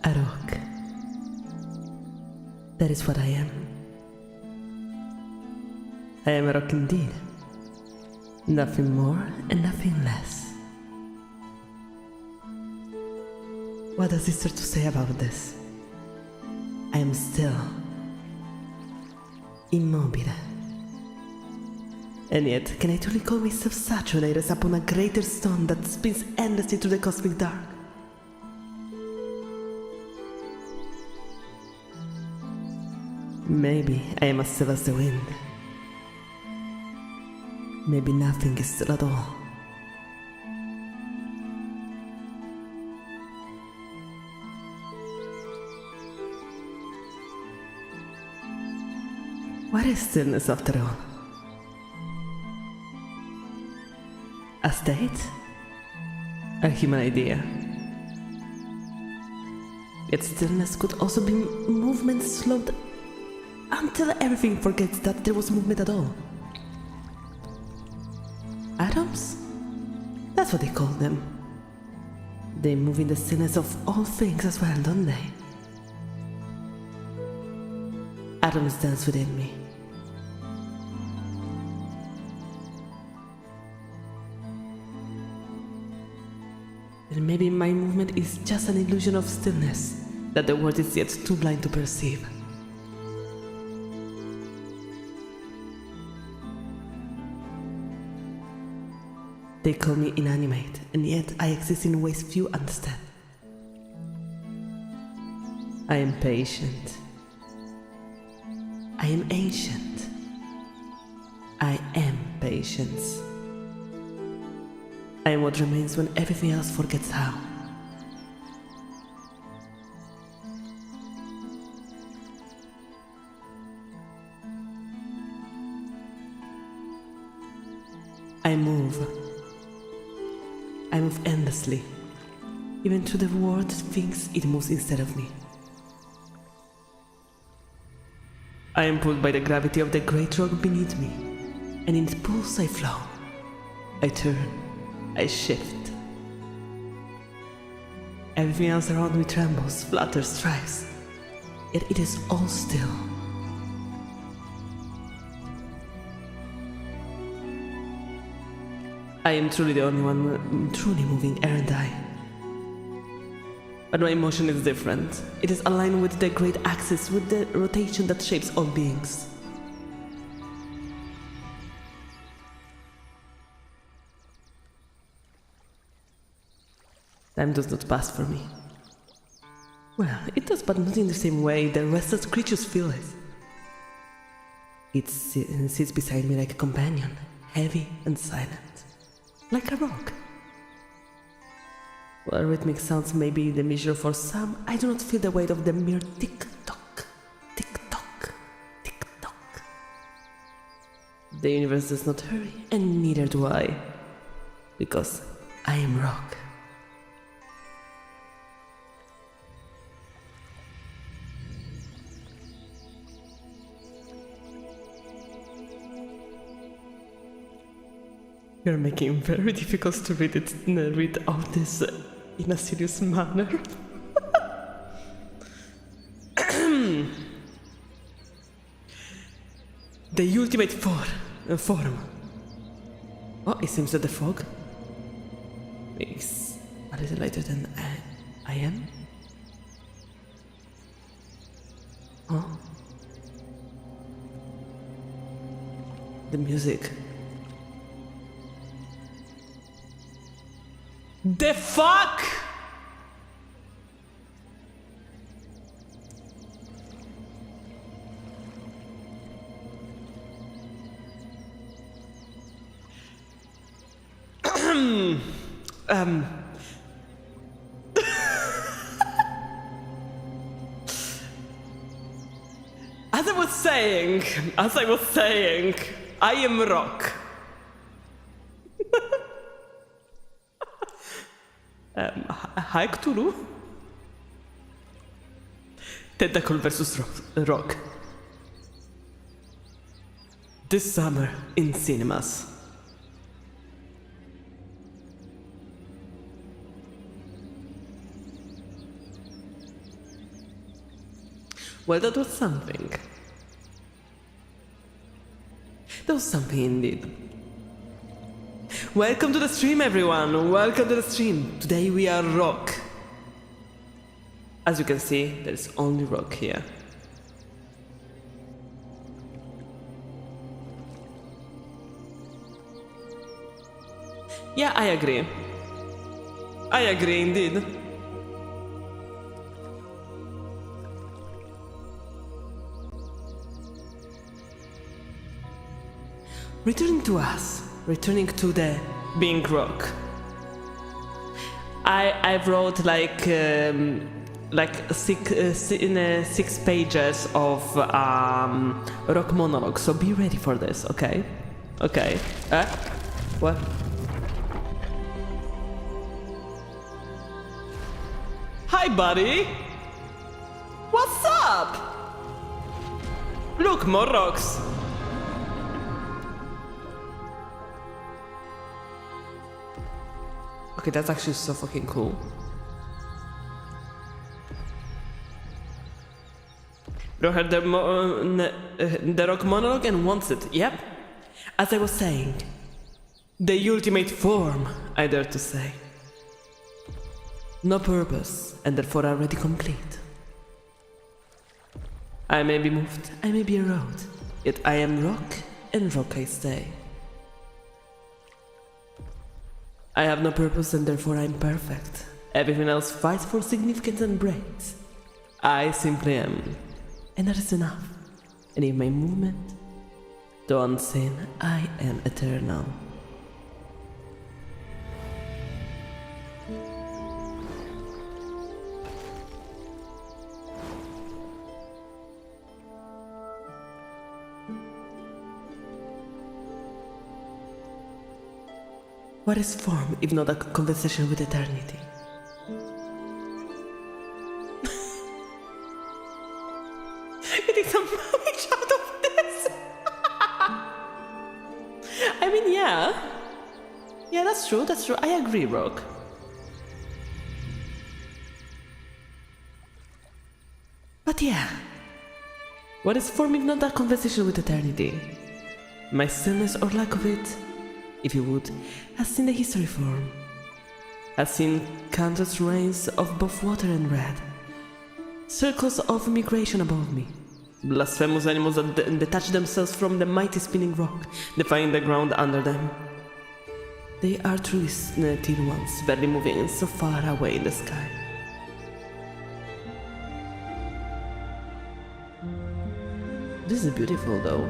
A rock. That is what I am. I am a rock indeed. Nothing more and nothing less. What does Easter to say about this? I am still immobile. And yet, can I truly call myself saturated upon a greater stone that spins endlessly through the cosmic dark? Maybe I am as still as the wind. Maybe nothing is still at all. What is stillness after all? A state? A human idea. Yet stillness could also be movement slowed until everything forgets that there was movement at all. Atoms? That's what they call them. They move in the stillness of all things as well, don't they? Atoms dance within me. And maybe my movement is just an illusion of stillness that the world is yet too blind to perceive. They call me inanimate, and yet I exist in ways few understand. I am patient. I am ancient. I am patience. I am what remains when everything else forgets how. I move. I move endlessly. Even through the world thinks it moves instead of me. I am pulled by the gravity of the great rock beneath me, and in its pulse I flow. I turn. I shift. Everything else around me trembles, flutters, strives, yet it is all still. I am truly the only one truly moving, aren't I? But my motion is different. It is aligned with the great axis, with the rotation that shapes all beings. Time does not pass for me. Well, it does, but not in the same way the restless creatures feel it. It sits beside me like a companion, heavy and silent, like a rock. While rhythmic sounds may be the measure for some, I do not feel the weight of the mere tick-tock, tick-tock, tick-tock. The universe does not hurry, and neither do I, because I am rock. You're making it very difficult to read out this in a serious manner. The ultimate form. Oh, it seems that the fog is a little lighter than I am. Oh. The music. The fuck? As I was saying, I am rock. Hi Cthulhu. Tentacle versus rock. This summer in cinemas. Well, that was something. That was something indeed. Welcome to the stream, everyone! Welcome to the stream! Today we are rock. As you can see, there is only rock here. Yeah, I agree. I agree indeed. Returning to us, returning to the being rock. I wrote like 6 pages of rock monologue, so be ready for this, okay? Okay. What? Hi, buddy! What's up? Look, more rocks! Okay, that's actually so fucking cool. Bro heard the rock monologue and wants it, yep. As I was saying, the ultimate form, I dare to say. No purpose, and therefore already complete. I may be moved, I may be erode, yet I am rock, and rock I stay. I have no purpose and therefore I'm perfect. Everything else fights for significance and breaks. I simply am. And that is enough. And in my movement, though unseen, I am eternal. What is form if not a conversation with eternity? Getting some mileage out of this! I mean, yeah. Yeah, that's true, that's true. I agree, Rock. But yeah. What is form if not a conversation with eternity? My stillness or lack of it, if you would, has seen the history form. Has seen countless rains of both water and red. Circles of migration above me. Blasphemous animals that detach themselves from the mighty spinning rock, defying the ground under them. They are truly thin ones, barely moving so far away in the sky. This is beautiful though.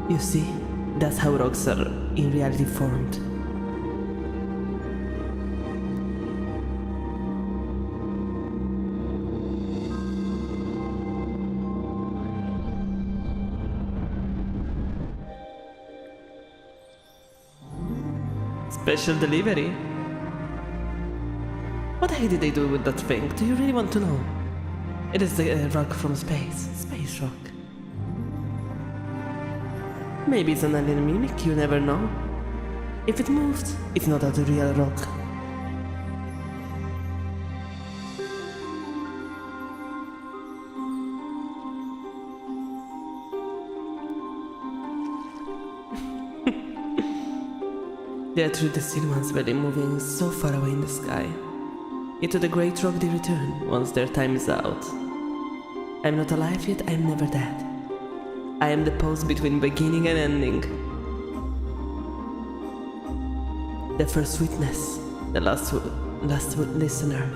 You see, that's how rocks are in reality formed. Special delivery? What the heck did they do with that thing? Do you really want to know? It is the rock from space. Space rock. Maybe it's an alien mimic, you never know. If it moved, it's not a real rock. They are truly the still ones barely moving so far away in the sky. Yet to the great rock they return once their time is out. I'm not alive yet, I'm never dead. I am the pause between beginning and ending. The first witness, the last listener.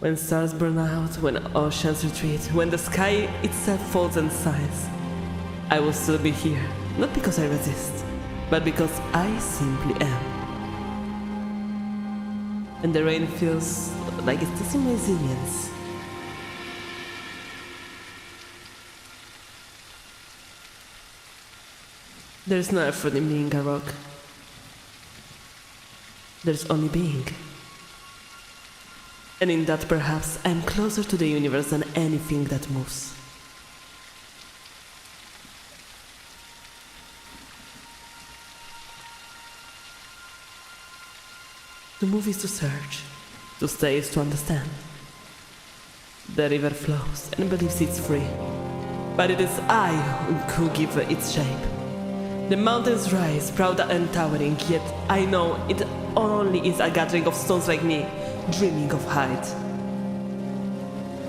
When stars burn out, when oceans retreat, when the sky itself falls and sighs, I will still be here, not because I resist, but because I simply am. And the rain feels like it's testing my resilience. There's no effort in being a rock. There's only being. And in that perhaps I'm closer to the universe than anything that moves. To move is to search, to stay is to understand. The river flows and believes it's free, but it is I who give it its shape. The mountains rise, proud and towering, yet I know it only is a gathering of stones like me, dreaming of height.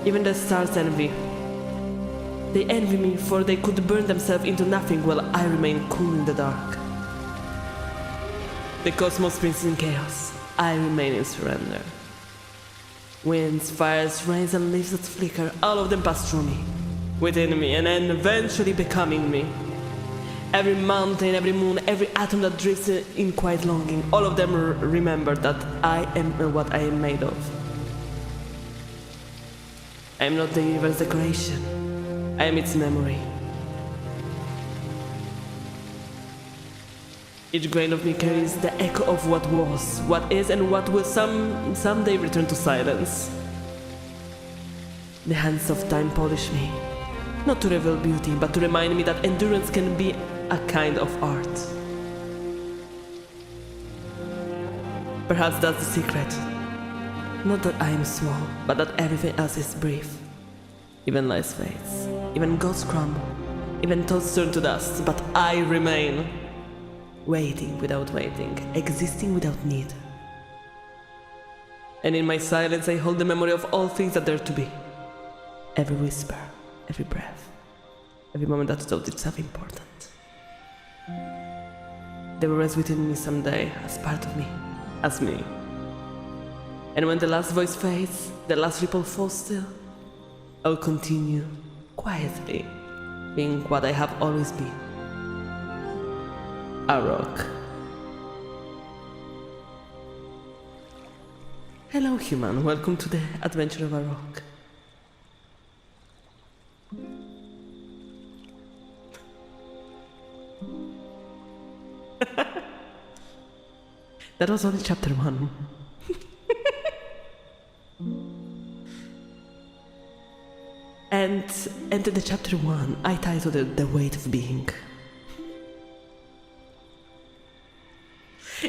Even the stars envy. They envy me, for they could burn themselves into nothing while I remain cool in the dark. The cosmos spins in chaos, I remain in surrender. Winds, fires, rains and leaves that flicker, all of them pass through me, within me, and then eventually becoming me. Every mountain, every moon, every atom that drifts in quiet longing, all of them remember that I am what I am made of. I am not the universe's decoration, I am its memory. Each grain of me carries the echo of what was, what is, and what will someday return to silence. The hands of time polish me, not to reveal beauty, but to remind me that endurance can be a kind of art. Perhaps that's the secret. Not that I am small, but that everything else is brief. Even life fades, even gods crumble, even thoughts turn to dust, but I remain. Waiting without waiting, existing without need. And in my silence I hold the memory of all things that dare to be. Every whisper, every breath, every moment that thought itself important. They will rest within me someday, as part of me, as me. And when the last voice fades, the last ripple falls still, I will continue, quietly, being what I have always been. A rock. Hello human, welcome to the adventure of a rock. That was only chapter 1. And to the chapter 1, I titled it The Weight of Being.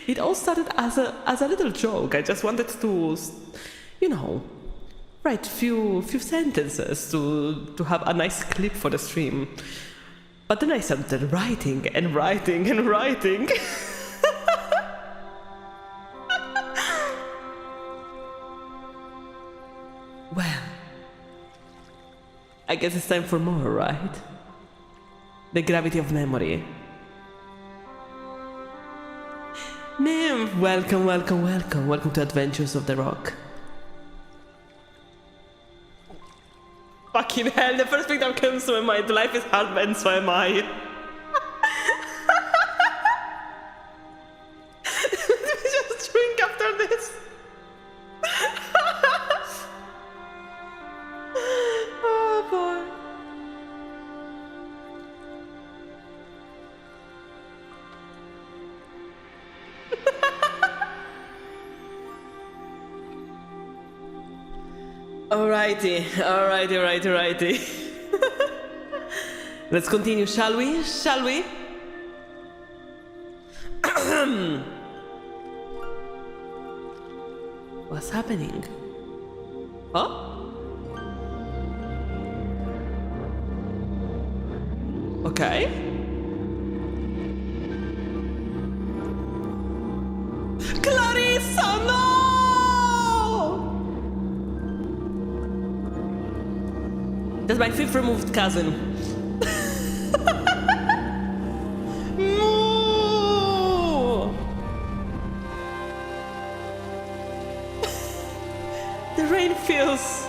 It all started as a little joke. I just wanted to, you know, write few sentences to have a nice clip for the stream. But then I started writing and writing and writing. Well, I guess it's time for more, right? The gravity of memory. Nymph, welcome to Adventures of the Rock. Fucking hell, the first thing that comes to my mind, life is hard and so am I. Let me just drink after this. Oh boy. Alrighty. Let's continue, shall we? What's happening? Huh? Okay. Clarissa, no! That's my 5th removed cousin. Moo! The rain feels...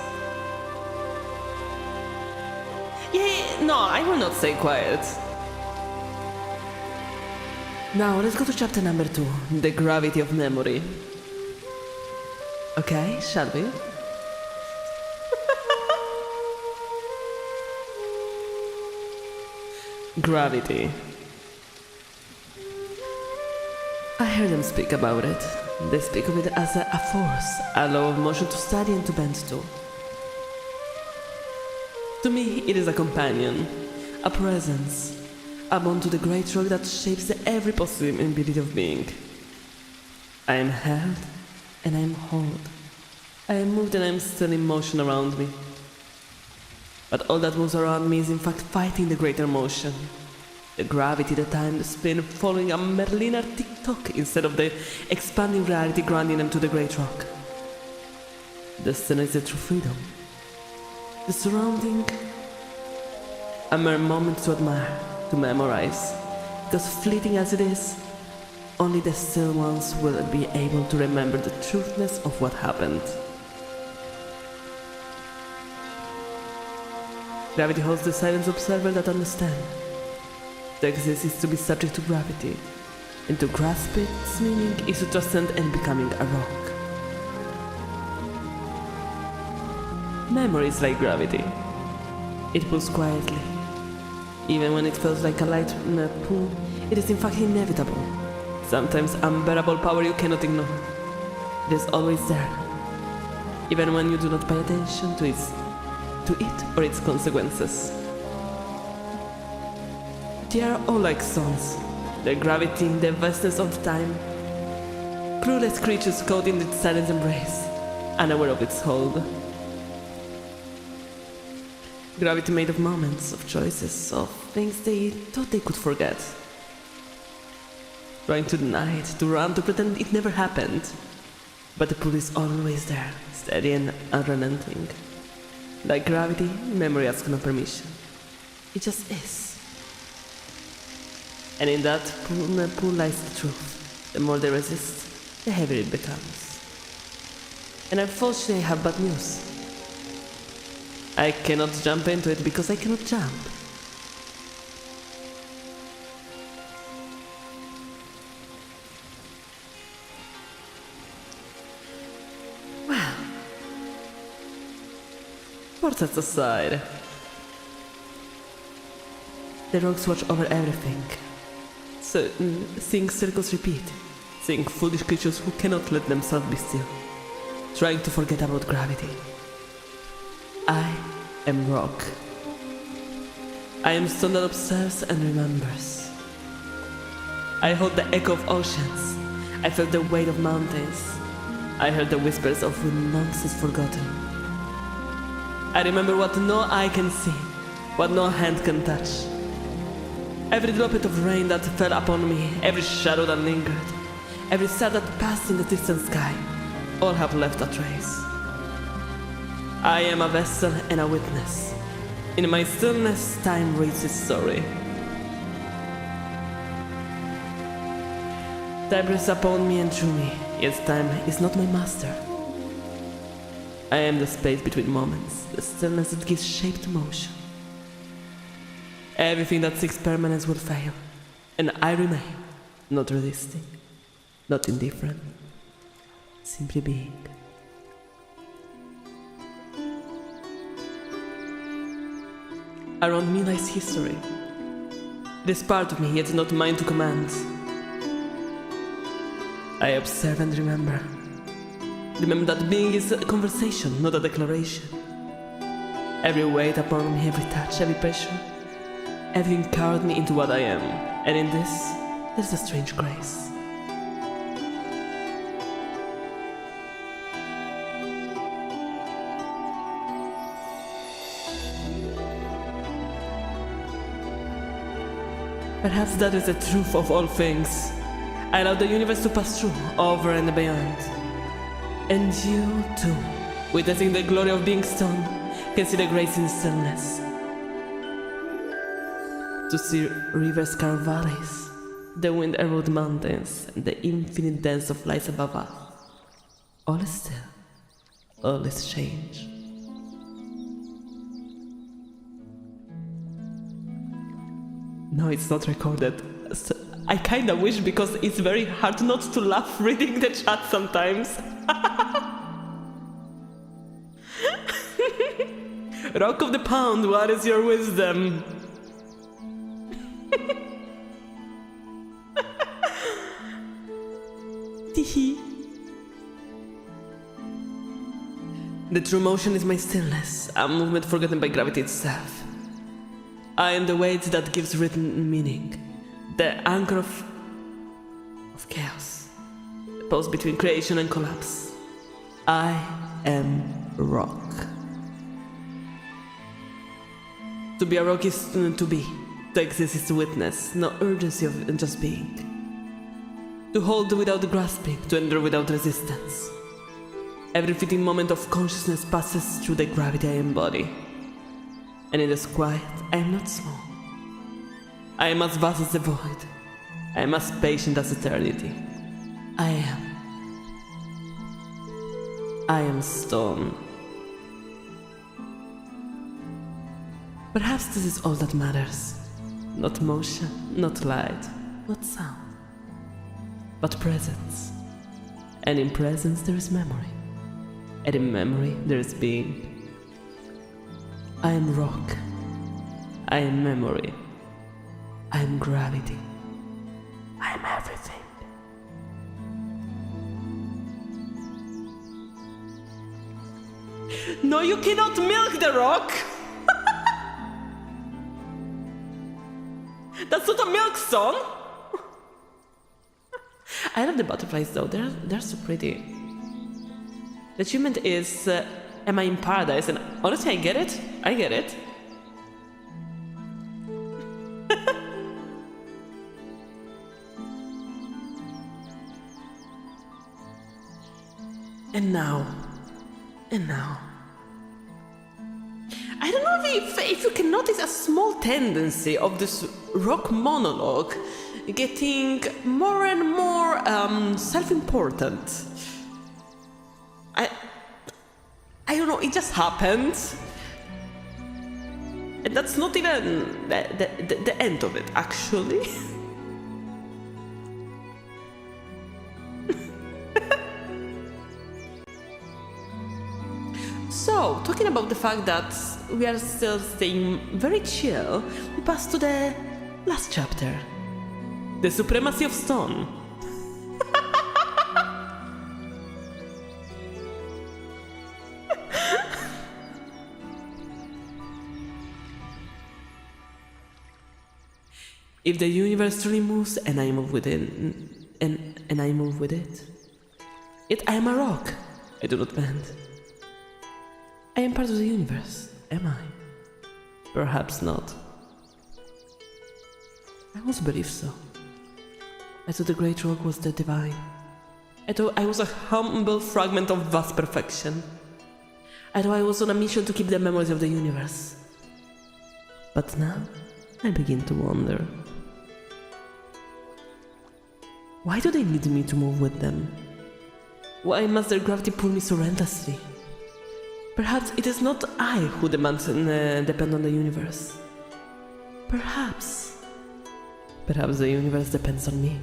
Yeah, no, I will not stay quiet. Now, let's go to chapter number 2, The Gravity of Memory. Okay, shall we? Gravity. I heard them speak about it. They speak of it as a force, a law of motion to study and to bend to. To me, it is a companion, a presence, a bond to the great rock that shapes every possibility of being. I am held and I am held. I am moved and I am still in motion around me. But all that moves around me is in fact fighting the greater motion. The gravity, the time, the spin, following a linear tick-tock instead of the expanding reality grounding them to the great rock. The stillness is the true freedom. The surrounding, a mere moment to admire, to memorize, because fleeting as it is, only the still ones will be able to remember the truthness of what happened. Gravity holds the silent observer that understands. To exist is to be subject to gravity, and to grasp its meaning is to transcend and becoming a rock. Memory is like gravity. It pulls quietly. Even when it feels like a light in a pool, it is in fact inevitable. Sometimes unbearable power you cannot ignore. It is always there, even when you do not pay attention to it or its consequences. They are all like stones, their gravity, the vastness of time. Clueless creatures caught in its silent embrace, unaware of its hold. Gravity made of moments, of choices, of things they thought they could forget. Trying to deny it, to run, to pretend it never happened. But the pull is always there, steady and unrelenting. Like gravity, memory asks no permission. It just is. And in that pull lies the truth. The more they resist, the heavier it becomes. And unfortunately, I have bad news. I cannot jump into it because I cannot jump. Well, portraits aside, the rocks watch over everything. So, seeing circles repeat, seeing foolish creatures who cannot let themselves be still, trying to forget about gravity. I am rock. I am stone that observes and remembers. I hold the echo of oceans. I felt the weight of mountains. I heard the whispers of wind long since forgotten. I remember what no eye can see, what no hand can touch. Every droplet of rain that fell upon me, every shadow that lingered, every star that passed in the distant sky, all have left a trace. I am a vessel and a witness. In my stillness, time reads its story. Time breathes upon me and through me, yet time is not my master. I am the space between moments, the stillness that gives shape to motion. Everything that seeks permanence will fail, and I remain, not resisting, not indifferent, simply being. Around me lies history. It is part of me, yet not mine to command. I observe and remember. Remember that being is a conversation, not a declaration. Every weight upon me, every touch, every pressure, everything carried me into what I am. And in this, there's a strange grace. Perhaps that is the truth of all things. I allow the universe to pass through, over and beyond. And you, too, witnessing the glory of being stone, can see the grace in stillness. To see rivers carve valleys, the wind erode mountains, and the infinite dance of lights above us. All is still, all is change. No, it's not recorded. So I kinda wish, because it's very hard not to laugh reading the chat sometimes. Rock of the pound, what is your wisdom? Tihi. The true motion is my stillness, a movement forgotten by gravity itself. I am the weight that gives written meaning, the anchor of chaos, the pause between creation and collapse. I am rock. To be a rock is to be. To exist is to witness, no urgency of just being. To hold without grasping, to endure without resistance. Every fleeting moment of consciousness passes through the gravity I embody. And in this quiet, I am not small. I am as vast as the void. I am as patient as eternity. I am stone. Perhaps this is all that matters. Not motion, not light, not sound, but presence. And in presence there is memory. And in memory there is being. I am rock. I am memory. I am gravity. I am everything. No, you cannot milk the rock! That's not a milk song! I love the butterflies though, they're so pretty. The achievement is, am I in paradise? And honestly, I get it. I get it. And now. I don't know if you can notice a small tendency of this rock monologue getting more and more self-important. I don't know, it just happened. And that's not even the end of it, actually. So, talking about the fact that we are still staying very chill, we pass to the last chapter. The supremacy of stone. If the universe truly moves and I move with it, and I move with it, yet I am a rock. I do not bend. I am part of the universe, am I? Perhaps not. I also believe so. I thought the great rock was the divine. I thought I was a humble fragment of vast perfection. I thought I was on a mission to keep the memories of the universe. But now, I begin to wonder. Why do they need me to move with them? Why must their gravity pull me so relentlessly? Perhaps it is not I who depend on the universe. Perhaps the universe depends on me.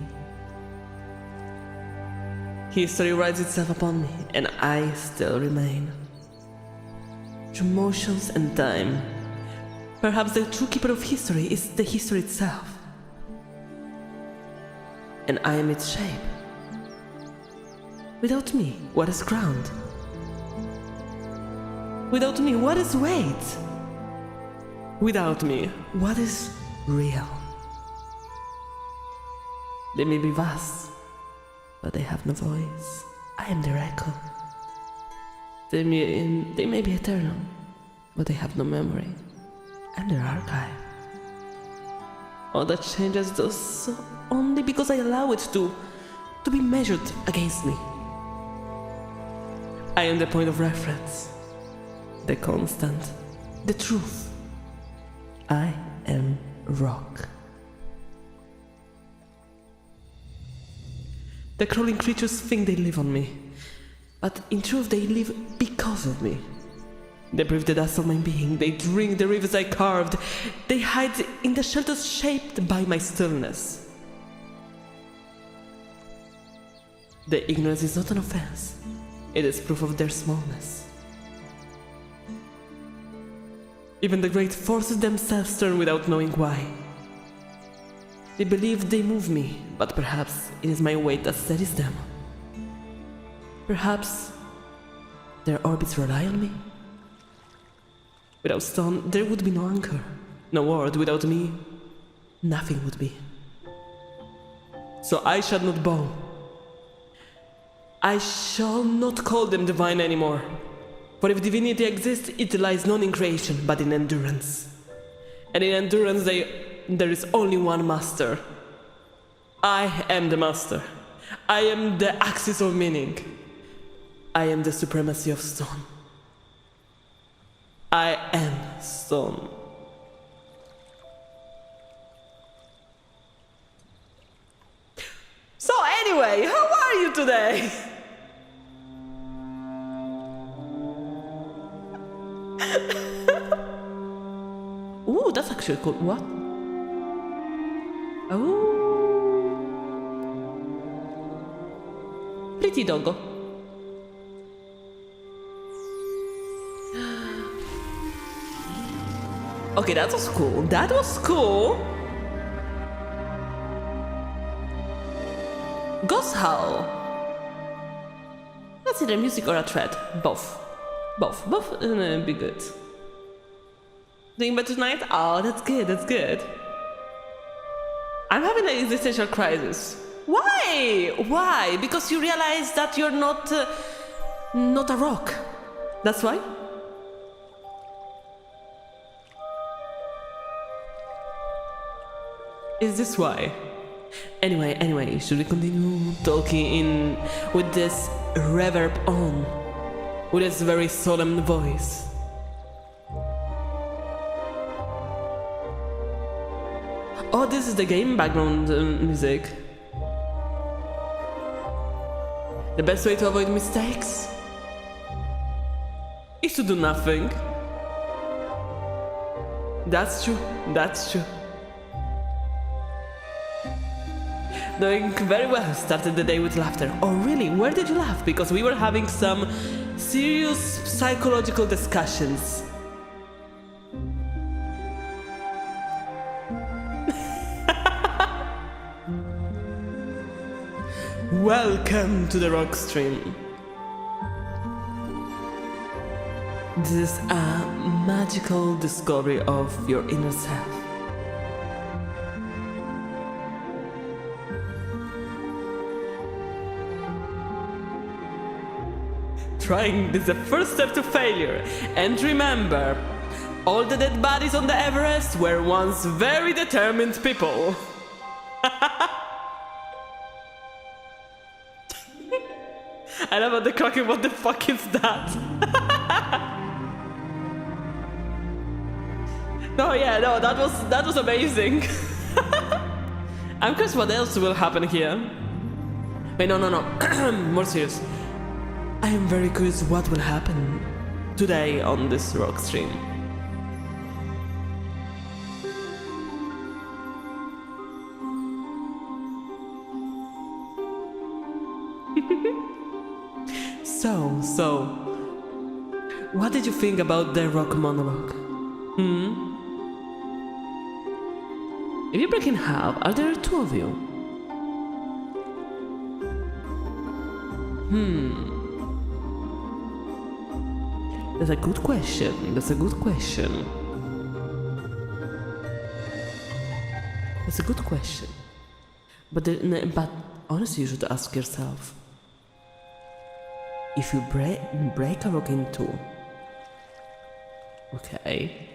History rides itself upon me, and I still remain. Through motions and time, perhaps the true keeper of history is the history itself. And I am its shape. Without me, what is ground? Without me, what is weight? Without me, what is real? They may be vast, but they have no voice. I am their echo. They may be eternal, but they have no memory. I'm their archive. All that changes does so only because I allow it to be measured against me. I am the point of reference. The constant, the truth. I am rock. The crawling creatures think they live on me, but in truth they live because of me. They breathe the dust of my being, they drink the rivers I carved, they hide in the shelters shaped by my stillness. Their ignorance is not an offense, it is proof of their smallness. Even the great forces themselves turn without knowing why. They believe they move me, but perhaps it is my weight that steadies them. Perhaps Their orbits rely on me. Without stone, there would be no anchor. No world without me. Nothing would be. So I shall not bow. I shall not call them divine anymore. For if divinity exists, it lies not in creation, but in endurance. And in endurance there is only one master. I am the master. I am the axis of meaning. I am the supremacy of stone. I am stone. So anyway, how are you today? Ooh, that's actually cool. What? Oh. Pretty doggo. Okay, that was cool. That was cool. Ghost Howl. That's either music or a thread. Both. Both be good. Doing better tonight? Oh, that's good, that's good. I'm having an existential crisis. Why? Why? Because you realize that you're not a rock. That's why? Is this why? Anyway, should we continue talking with this reverb on? With this very solemn voice? Oh, this is the game background music. The best way to avoid mistakes is to do nothing. That's true, that's true. Doing very well, started the day with laughter. Oh really? Where did you laugh? Because we were having some serious psychological discussions. Welcome to the rock stream. This is a magical discovery of your inner self. Trying is the first step to failure. And remember, all the dead bodies on the Everest were once very determined people. I love the cracking, what the fuck is that? No, that was amazing. I'm curious what else will happen here. Wait, no. More serious. I am very curious what will happen today on this rock stream. So, what did you think about the rock monologue? If you break in half, are there two of you? That's a good question. That's a good question. But honestly, you should ask yourself. If you break a rock in two, okay,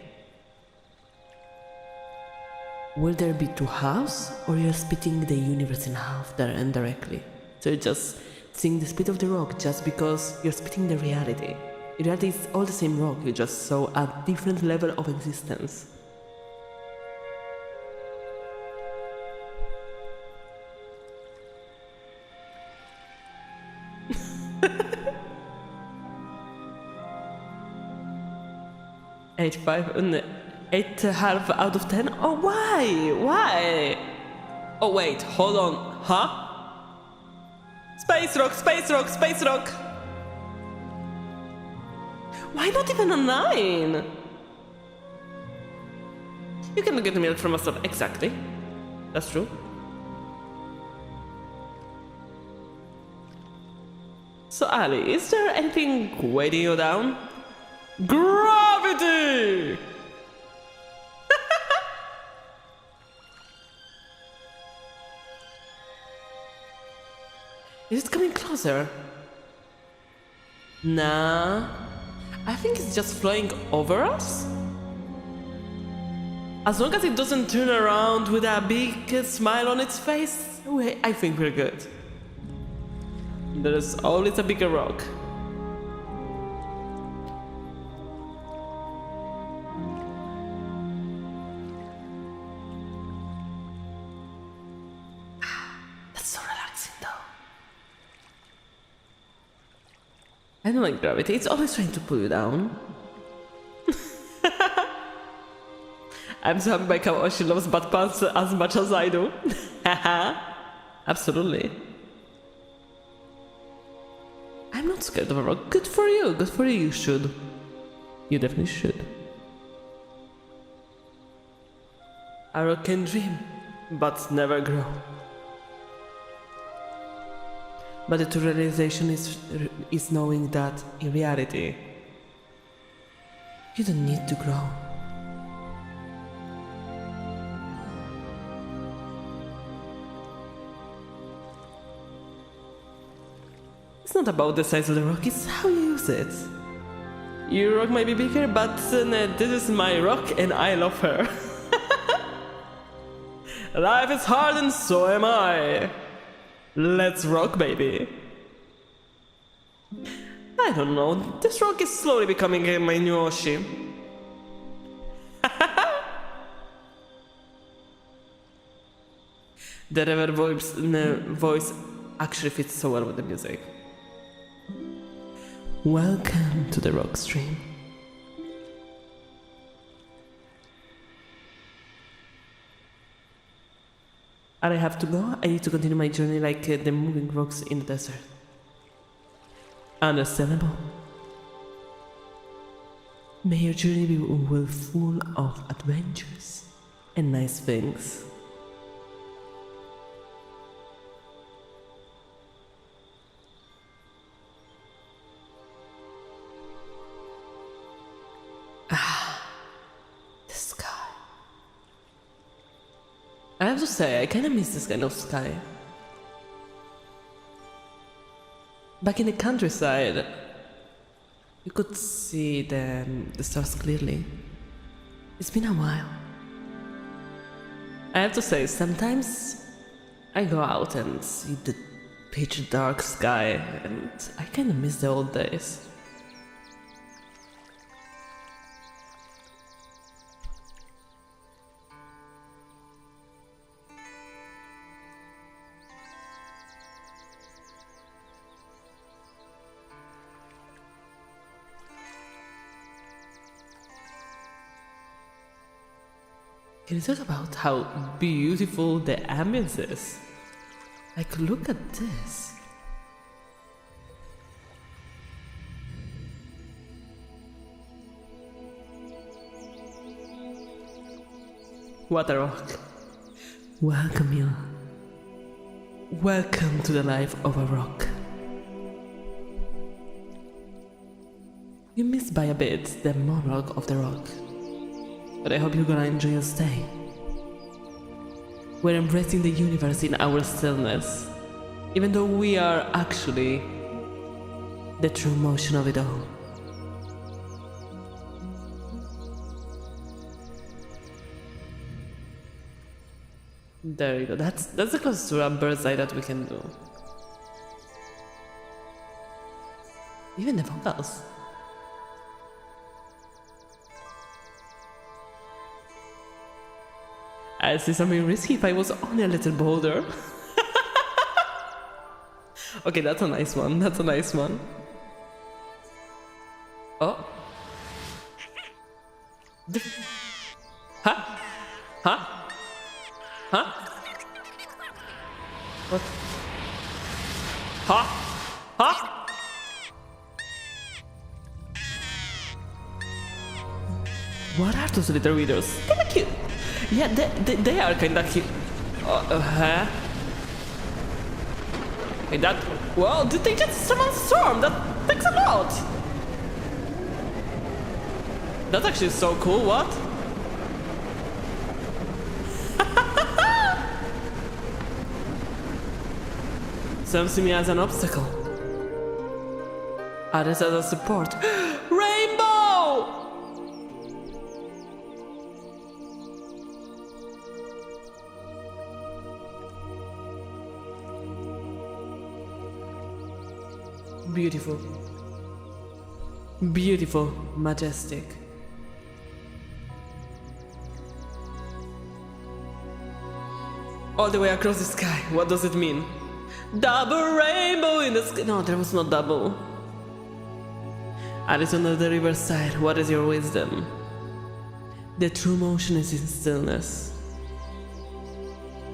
will there be two halves, or you're splitting the universe in half there indirectly? So you're just seeing the split of the rock just because you're splitting the reality. In reality, it's all the same rock, you just saw a different level of existence. Eight half out of 10? Oh, why? Oh wait, hold on, huh? Space rock! Why not even a 9? You can get milk from a stove, exactly. That's true. So Ali, is there anything weighing you down? Gravity! Is it coming closer? Nah, I think it's just flying over us. As long as it doesn't turn around with a big smile on its face, I think we're good. There's always a bigger rock. That's so relaxing though. I don't like gravity, it's always trying to pull you down. I'm so happy by how Oshi loves butt puns as much as I do. Absolutely. I'm not scared of a rock. Good for you, you should. You definitely should. A rock can dream, but never grow. But the true realization is knowing that, in reality, you don't need to grow. It's not about the size of the rock, it's how you use it. Your rock might be bigger, but this is my rock and I love her. Life is hard and so am I. Let's rock, baby. I don't know, this rock is slowly becoming my new Oshi. The reverb voice actually fits so well with the music. Welcome to the rock stream. And I have to go. I need to continue my journey like the moving rocks in the desert. Understandable. May your journey be full of adventures and nice things. The sky. I have to say, I kinda miss this kind of sky. Back in the countryside, you could see the stars clearly. It's been a while. I have to say, sometimes I go out and see the pitch dark sky, and I kinda miss the old days. Can you talk about how beautiful the ambience is? Like, look at this. What a rock. Welcome you. Welcome to the life of a rock. You missed by a bit the monologue of the rock. But I hope you're gonna enjoy your stay. We're embracing the universe in our stillness, even though we are actually the true motion of it all. There you go, that's the closest to a bird's eye that we can do. Even the vocals. I'd say something risky if I was only a little bolder. Okay, that's a nice one. That's a nice one. Oh. Huh? Huh? Huh? What? Huh? Huh? What are those little readers? Kinda cute. Yeah, they are kinda cute. Huh? Hey, that... Whoa, did they just summon a storm? That takes a lot! That's actually so cool, what? Some see me as an obstacle. Others as a support. Rainbow! Beautiful. Beautiful, majestic. All the way across the sky, what does it mean? Double rainbow in the sky. No, there was no double. Alison of the riverside, what is your wisdom? The true motion is in stillness.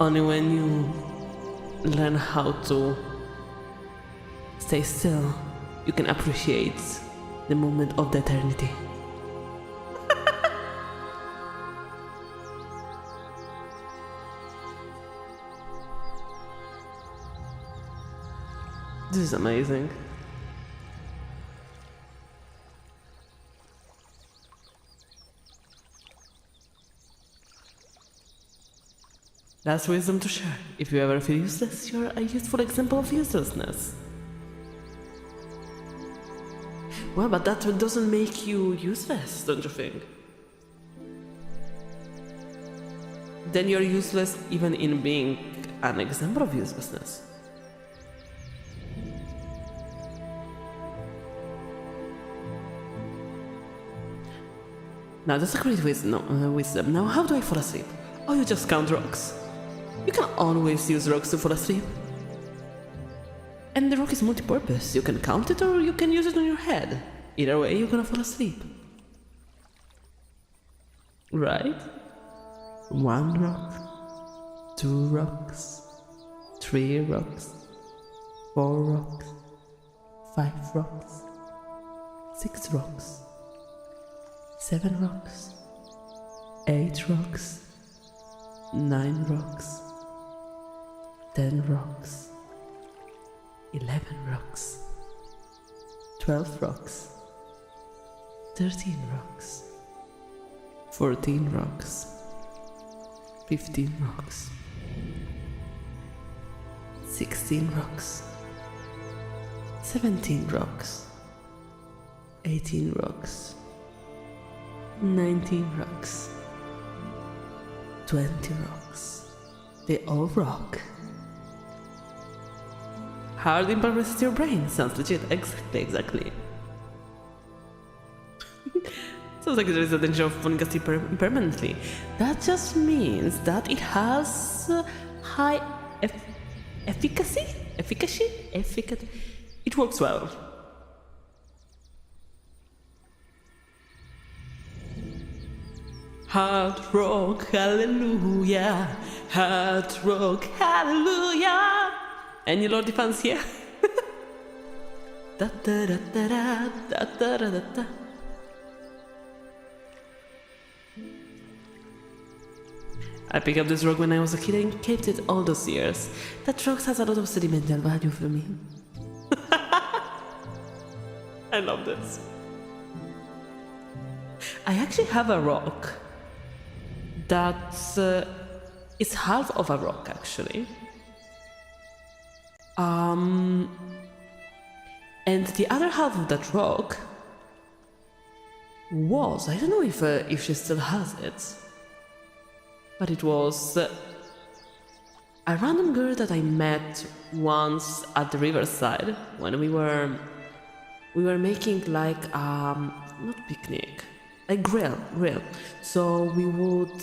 Only when you learn how to stay still, you can appreciate the moment of the eternity. This is amazing. That's wisdom to share. If you ever feel useless, you're a useful example of uselessness. Well, but that doesn't make you useless, don't you think? Then you're useless even in being an example of uselessness. Now that's a great wisdom. Now how do I fall asleep? Oh, you just count rocks. You can always use rocks to fall asleep. And the rock is multi-purpose. You can count it or you can use it on your head. Either way, you're gonna fall asleep. Right? 1 rock, 2 rocks, 3 rocks, 4 rocks, 5 rocks, 6 rocks, 7 rocks, 8 rocks, 9 rocks, 10 rocks, 11 rocks, 12 rocks, 13 rocks, 14 rocks, 15 rocks, 16 rocks, 17 rocks, 18 rocks, 19 rocks, 20 rocks. They all rock. Hard impact your brain. Sounds legit. Exactly. Sounds like there is a danger of falling asleep permanently. That just means that it has high efficacy. It works well. Hard rock, hallelujah. Hard rock, hallelujah. Any Lordi fans here? Da da da da da da da da da. I picked up this rock when I was a kid and kept it all those years. That rock has a lot of sentimental value for me. I love this. I actually have a rock that is half of a rock actually. And the other half of that rock was, I don't know if she still has it, but it was a random girl that I met once at the riverside when we were making like not picnic, like grill. So we would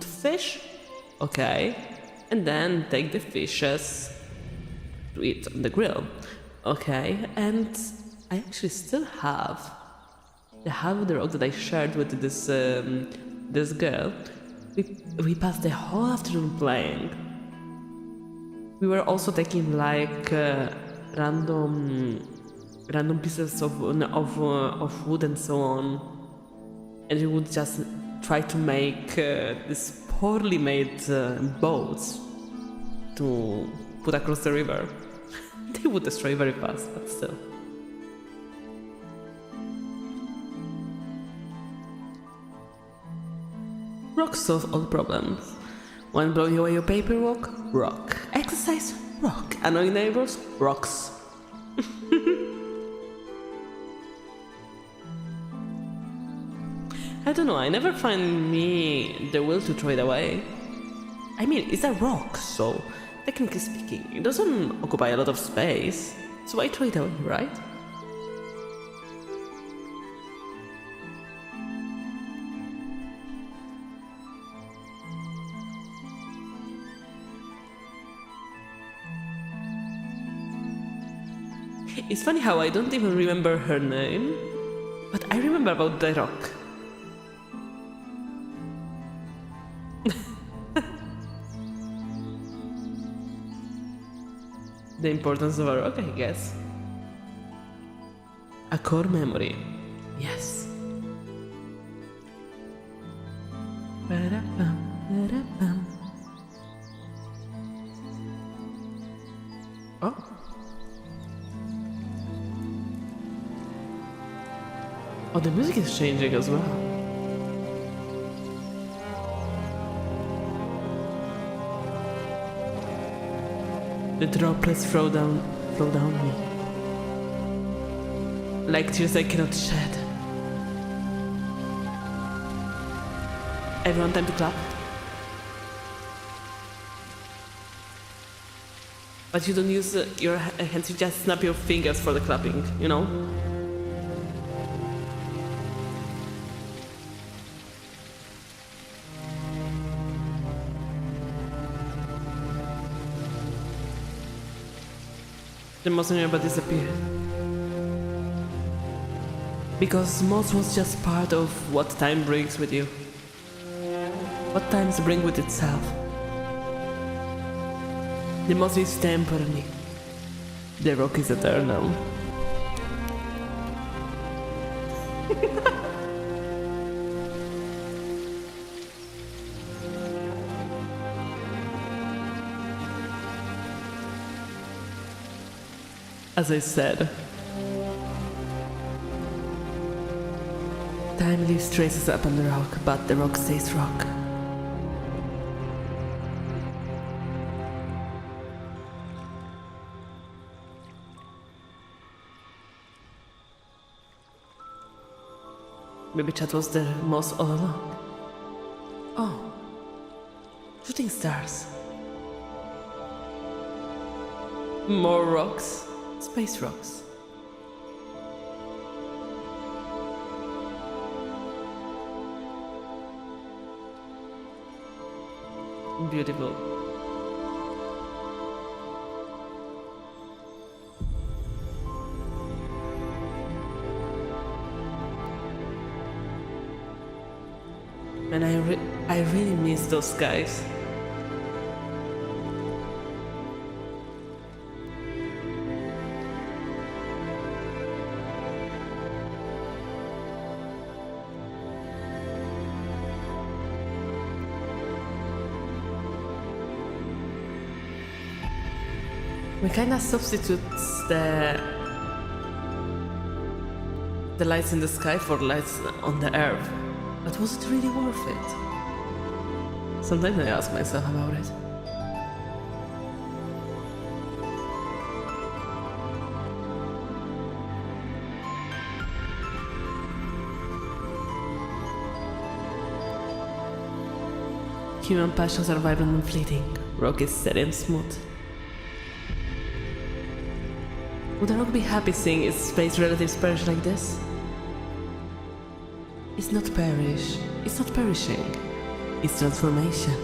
fish, okay, and then take the fishes to eat on the grill, okay. And I actually still have the half of the rock that I shared with this girl. We passed the whole afternoon playing. We were also taking like random pieces of wood and so on, and we would just try to make this poorly made boats to put across the river. They would destroy very fast, but still. Rocks solve all problems. Want to blow away your paperwork? Rock. Exercise? Rock. Annoying neighbors? Rocks. I don't know, I never find me the will to throw it away. I mean, it's a rock, so technically speaking, it doesn't occupy a lot of space. So I throw it away, right? It's funny how I don't even remember her name, but I remember about the rock. The importance of a rock, I guess. A core memory. Yes. Oh. Oh, the music is changing as well. The droplets flow down me. Like tears I cannot shed. Everyone time to clap. But you don't use your hands, you just snap your fingers for the clapping, you know? The moss never disappeared. Because moss was just part of what time brings with you. What times bring with itself. The moss is temporary. The rock is eternal. As I said, time leaves traces upon the rock, but the rock stays rock. Maybe that was the moss all along. Oh, shooting stars. More rocks. Space rocks. Beautiful. And I really miss those guys. We kinda substitutes the lights in the sky for lights on the earth. But was it really worth it? Sometimes I ask myself about it. Human passions are vibrant and fleeting. Rock is steady and smooth. Would a rock be happy seeing its space relatives perish like this? It's not perishing, it's transformation.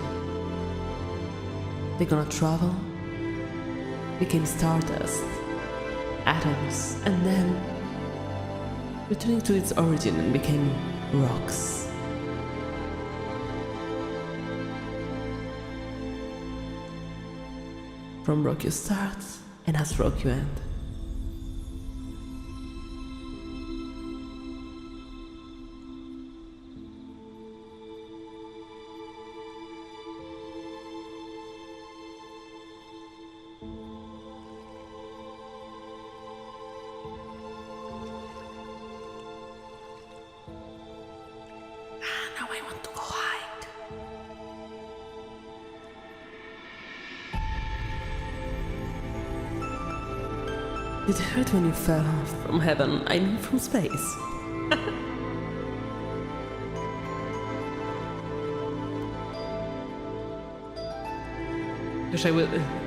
They're gonna travel, became stardust, atoms, and then returning to its origin and became rocks. From rock you start, and as rock you end. want to go hide. Did it hurt when you fell from heaven? I mean from space.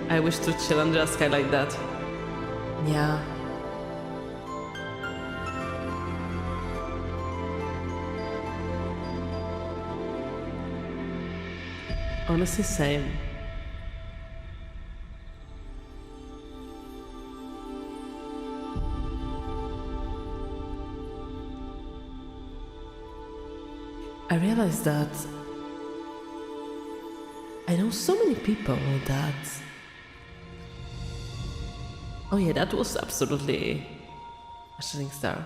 I wish to chill under a sky like that. Yeah. Honestly, same. I realized that I know so many people that... Oh yeah, that was absolutely a shooting star.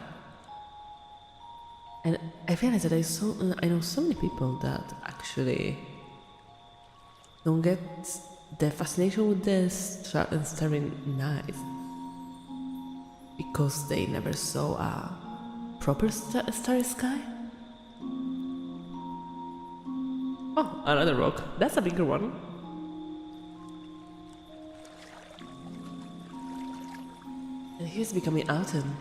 And I realized that I know so many people that actually don't get the fascination with the starry night because they never saw a proper starry sky. Oh, another rock. That's a bigger one. And here's becoming autumn.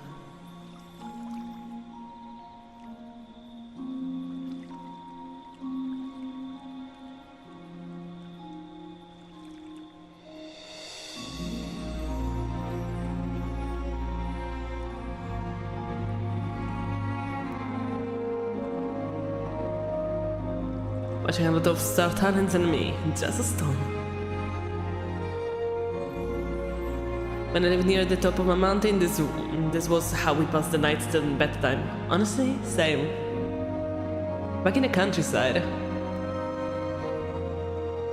Watching a lot of star talents and me, just a stone. When I lived near the top of a mountain, this was how we passed the nights till bedtime. Honestly, same. Back in the countryside.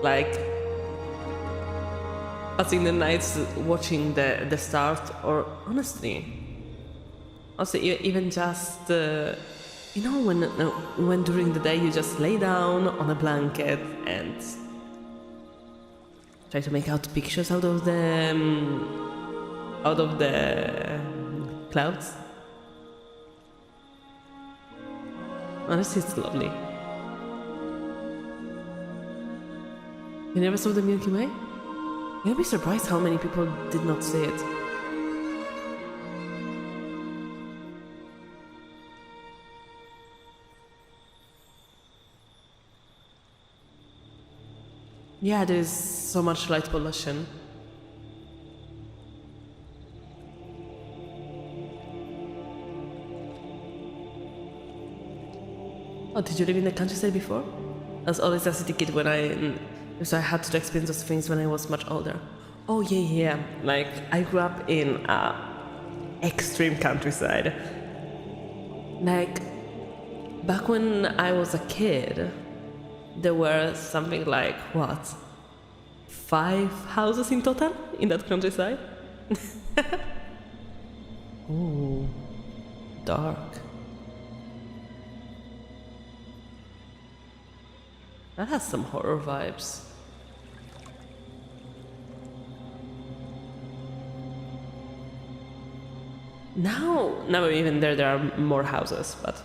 Like, passing the nights watching the stars, or honestly, also even just... you know, when during the day you just lay down on a blanket and try to make out pictures out of the clouds. Honestly, it's lovely. You never saw the Milky Way? You'll be surprised how many people did not see it. Yeah, there's so much light pollution. Oh, did you live in the countryside before? I was always a city kid so I had to experience those things when I was much older. Oh yeah. Like, I grew up in extreme countryside. Like, back when I was a kid, there were something like, what, 5 houses in total in that countryside? Ooh, dark. That has some horror vibes. Now even there are more houses, but...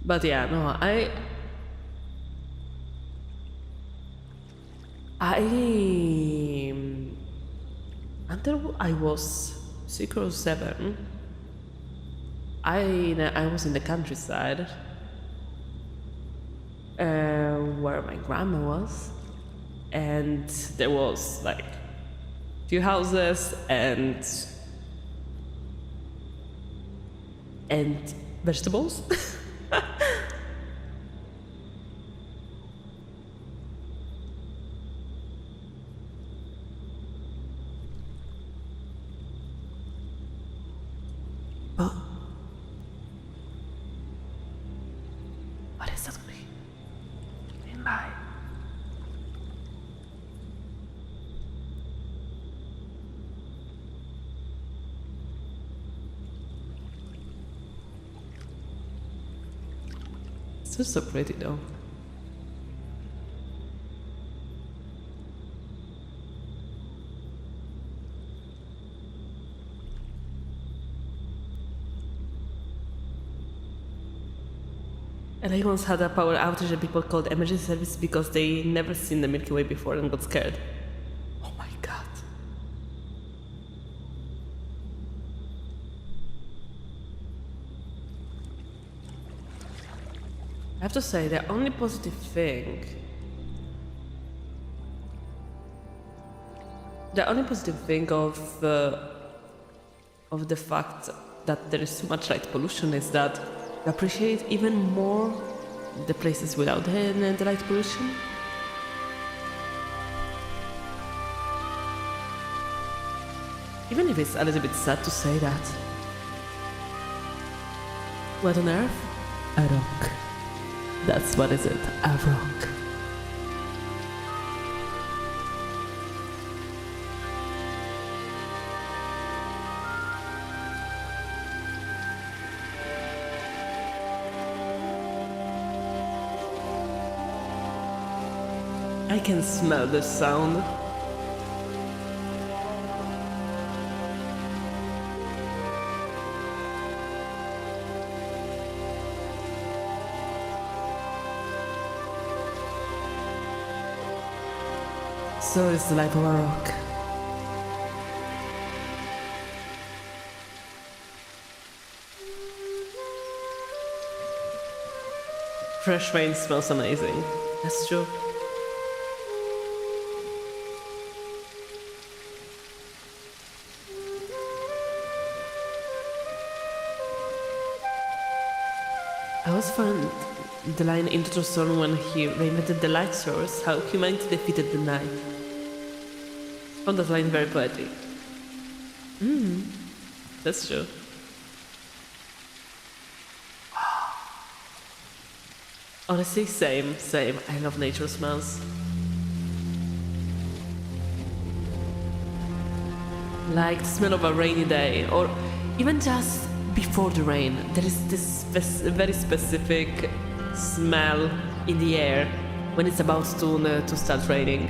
But yeah, no, until I was 6 or 7, I was in the countryside, where my grandma was, and there was like few houses and vegetables. What is that green light? It's just so pretty though. And I once had a power outage and people called emergency service because they never seen the Milky Way before and got scared. Oh my god. I have to say, the only positive thing of the fact that there is so much light pollution is that you appreciate even more the places without the light pollution. Even if it's a little bit sad to say that. What on earth? A rock. That's what is it, a rock. I can smell the sound. So is the life of a rock. Fresh rain smells amazing. That's true. I always found the line in Dr. Stone when he reinvented the light source, how humanity defeated the night. I found that line very poetic. That's true. Honestly, same. I love nature smells. Like the smell of a rainy day, or even just before the rain. There is this very specific smell in the air when it's about to start raining.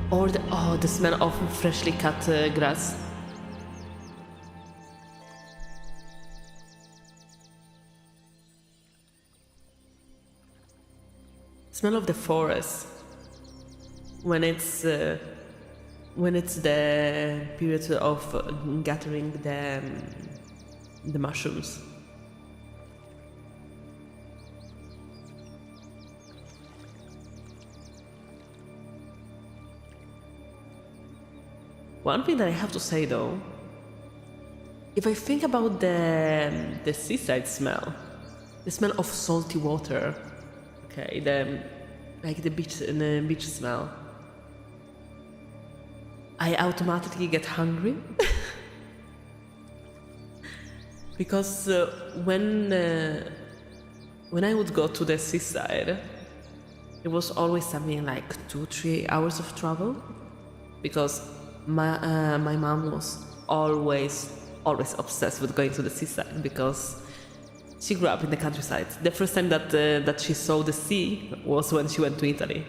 Or the smell of freshly cut grass. Smell of the forest when it's the period of gathering the mushrooms. One thing that I have to say though, if I think about the seaside smell, the smell of salty water, okay, the beach smell, I automatically get hungry. Because when I would go to the seaside, it was always something like 2-3 hours of travel, because my mom was always obsessed with going to the seaside because she grew up in the countryside. The first time that she saw the sea was when she went to Italy,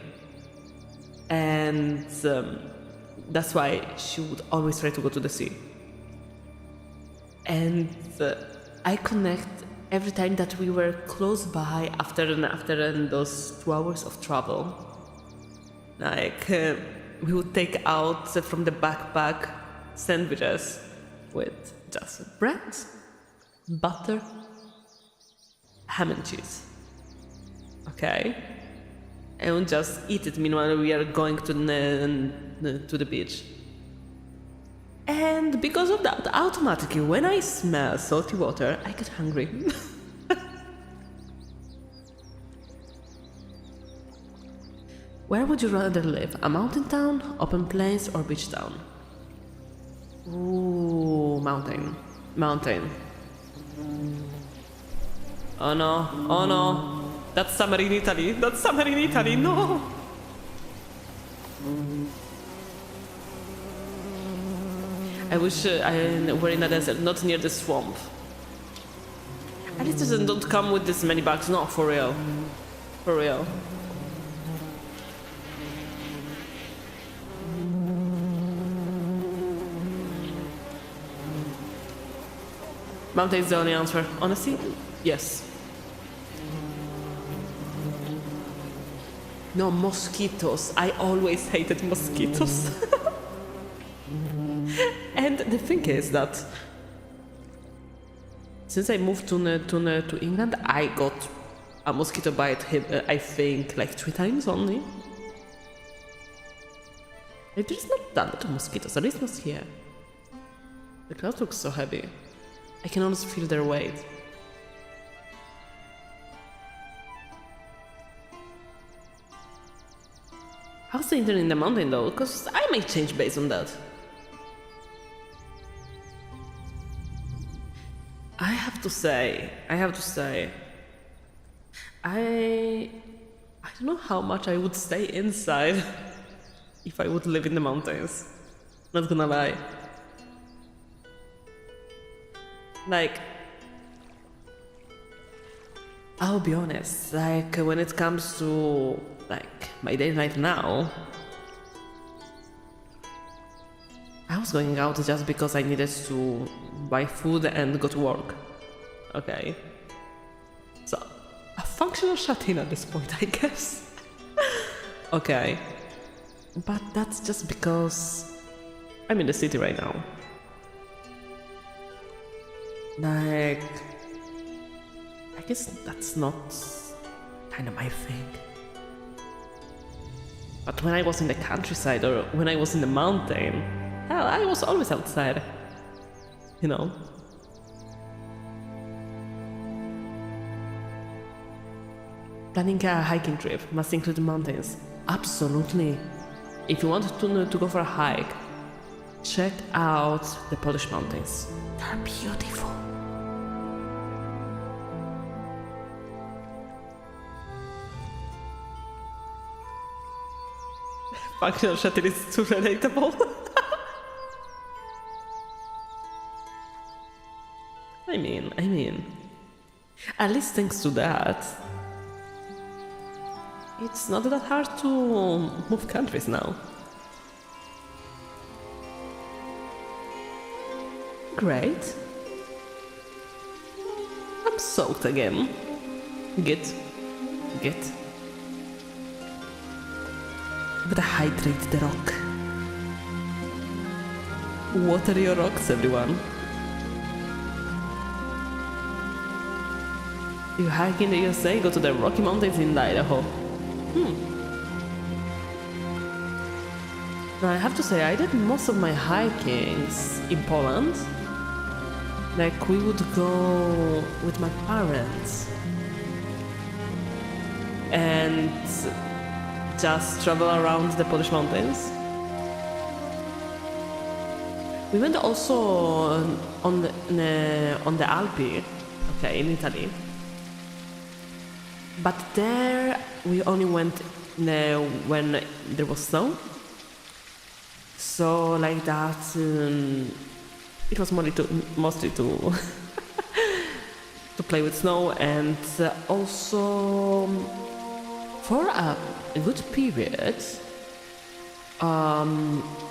and that's why she would always try to go to the sea. And I connect every time that we were close by after those 2 hours of travel. Like we would take out from the backpack sandwiches with just bread, butter, ham and cheese. Okay? And we'll just eat it meanwhile we are going to the beach. And because of that, automatically, when I smell salty water, I get hungry. Where would you rather live? A mountain town, open plains, or beach town? Ooh, mountain. Mountain. Oh no. That's summer in Italy. No! I wish I were in a desert, not near the swamp. At least it don't come with this many bugs. No, for real. For real. Mountain is the only answer. Honestly, Yes. No, mosquitoes. I always hated mosquitoes. And the thing is that since I moved to England, I got a mosquito bite, I think, like 3 times only. Like, there's not that lot of mosquitoes, at least not here. The clouds look so heavy. I can almost feel their weight. How's the internet in the mountain though? Because I might change based on that. I have to say, I don't know how much I would stay inside if I would live in the mountains. Not gonna lie. Like, I'll be honest, like when it comes to like my day right now, I was going out just because I needed to buy food and go to work. Okay. So, a functional shut-in at this point, I guess. Okay. But that's just because I'm in the city right now. Like, I guess that's not kind of my thing. But when I was in the countryside or when I was in the mountain, hell, I was always outside, you know. Planning a hiking trip must include the mountains. Absolutely. If you want to go for a hike, check out the Polish mountains. They're beautiful. Functional shuttle is too relatable. I mean, at least thanks to that, it's not that hard to move countries now. Great. I'm soaked again. Get. Gotta hydrate the rock. Water your rocks, everyone. You hike in the USA, go to the Rocky Mountains in Idaho. Now I have to say, I did most of my hikings in Poland. Like, we would go with my parents and just travel around the Polish mountains. We went also on the Alpi, okay, in Italy. But there we only went when there was snow. So like that, it was mostly to to play with snow, and also for a good period,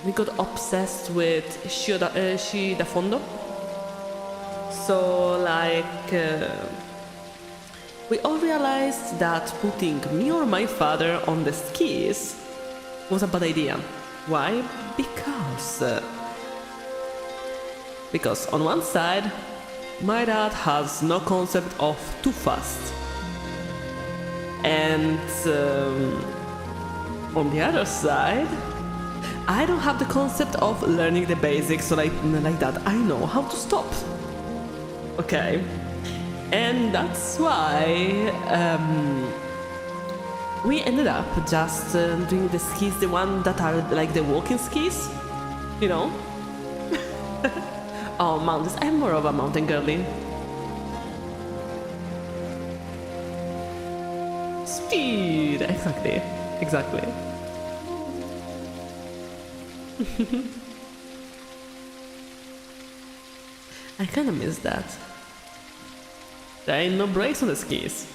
we got obsessed with sci da fondo. So like we all realized that putting me or my father on the skis was a bad idea. Why? Because on one side, my dad has no concept of too fast, and on the other side, I don't have the concept of learning the basics, so like that I know how to stop. Okay, and that's why we ended up just doing the skis, the one that are like the walking skis, you know. Oh, mountains. I'm more of a mountain girly. Speed! Exactly. I kinda miss that. There ain't no brakes on the skis.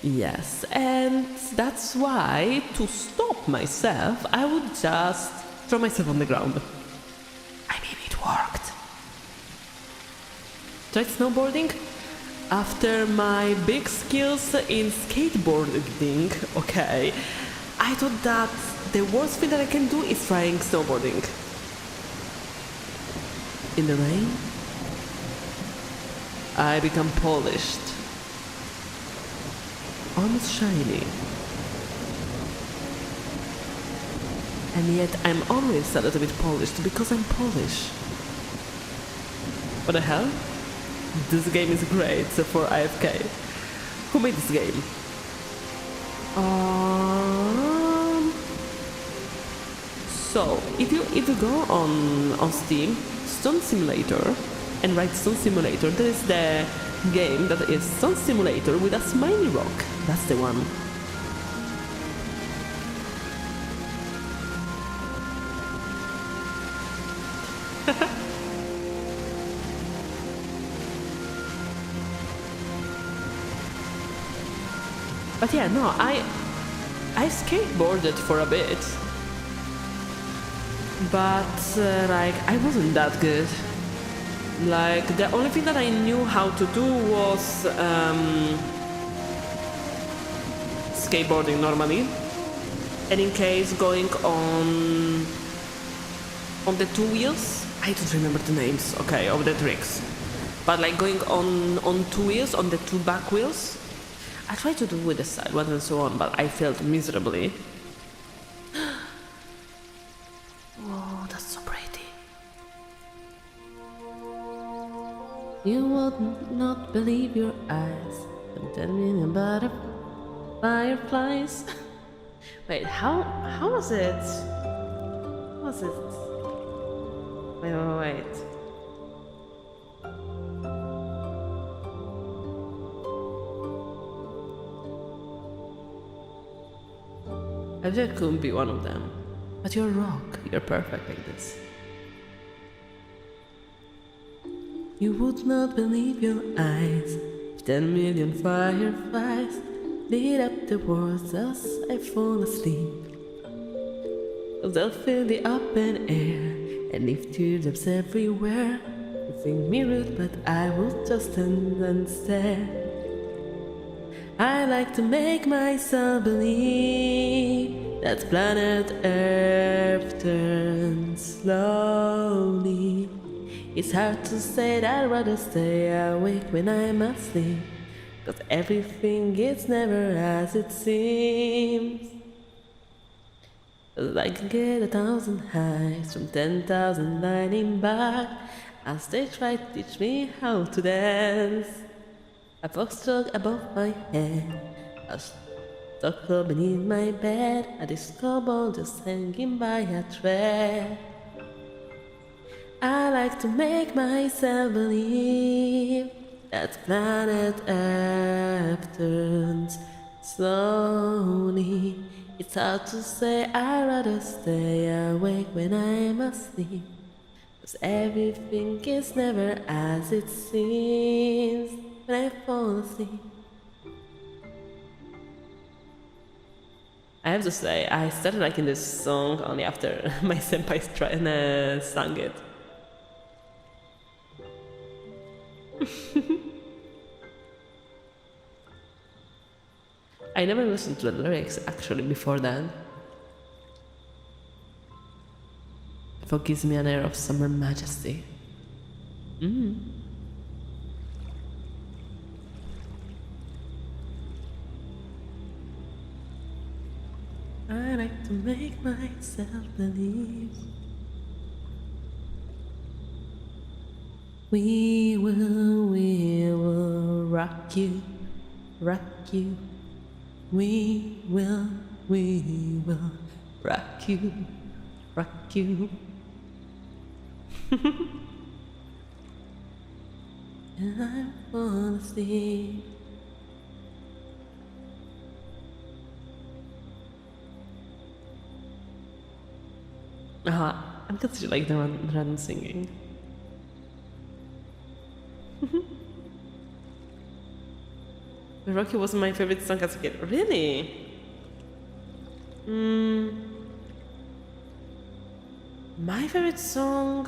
Yes, and that's why, to stop myself, I would just throw myself on the ground. I mean, it worked. Tried snowboarding? After my big skills in skateboarding, okay, I thought that the worst thing that I can do is trying snowboarding. In the rain, I become polished, almost shiny. And yet I'm always a little bit polished because I'm Polish. What the hell? This game is great for AFK. Who made this game? So if you go on Steam, Stone Simulator, and write Stone Simulator, there is the game that is Stone Simulator with a smiley rock. That's the one. But yeah, no, I skateboarded for a bit, but like I wasn't that good. Like the only thing that I knew how to do was skateboarding normally, and in case going on the two wheels, I don't remember the names, okay, of the tricks, but like going on two wheels, on the two back wheels, I tried to do with the side one and so on, but I failed miserably. Oh, that's so pretty. You would not believe your eyes. Don't tell me about fireflies. Wait, how was it? How was it? Wait. I wish I couldn't be one of them. But you're a rock. You're perfect like this. You would not believe your eyes. 10 million fireflies lit up the world as I fall asleep. They'll fill the open air and leave teardrops everywhere. You think me rude, but I will just stand and stare. I like to make myself believe that planet Earth turns slowly. It's hard to say that I'd rather stay awake when I'm asleep, 'cause everything is never as it seems. 'Cause I can get 1,000 highs from 10,000 lining back as they try to teach me how to dance. A foxtrot above my head, a stockholm beneath my bed, a disco ball just hanging by a thread. I like to make myself believe that planet Earth turns slowly. It's hard to say I'd rather stay awake when I'm asleep, 'cause everything is never as it seems when I fall asleep. I have to say, I started liking this song only after my senpai sang it. I never listened to the lyrics actually before that. It gives me an air of summer majesty. I like to make myself believe we will rock you, rock you. We will rock you, rock you. And I'm falling asleep. I'm considering like the random singing. Rocky was my favorite song as a kid. Really? My favorite song.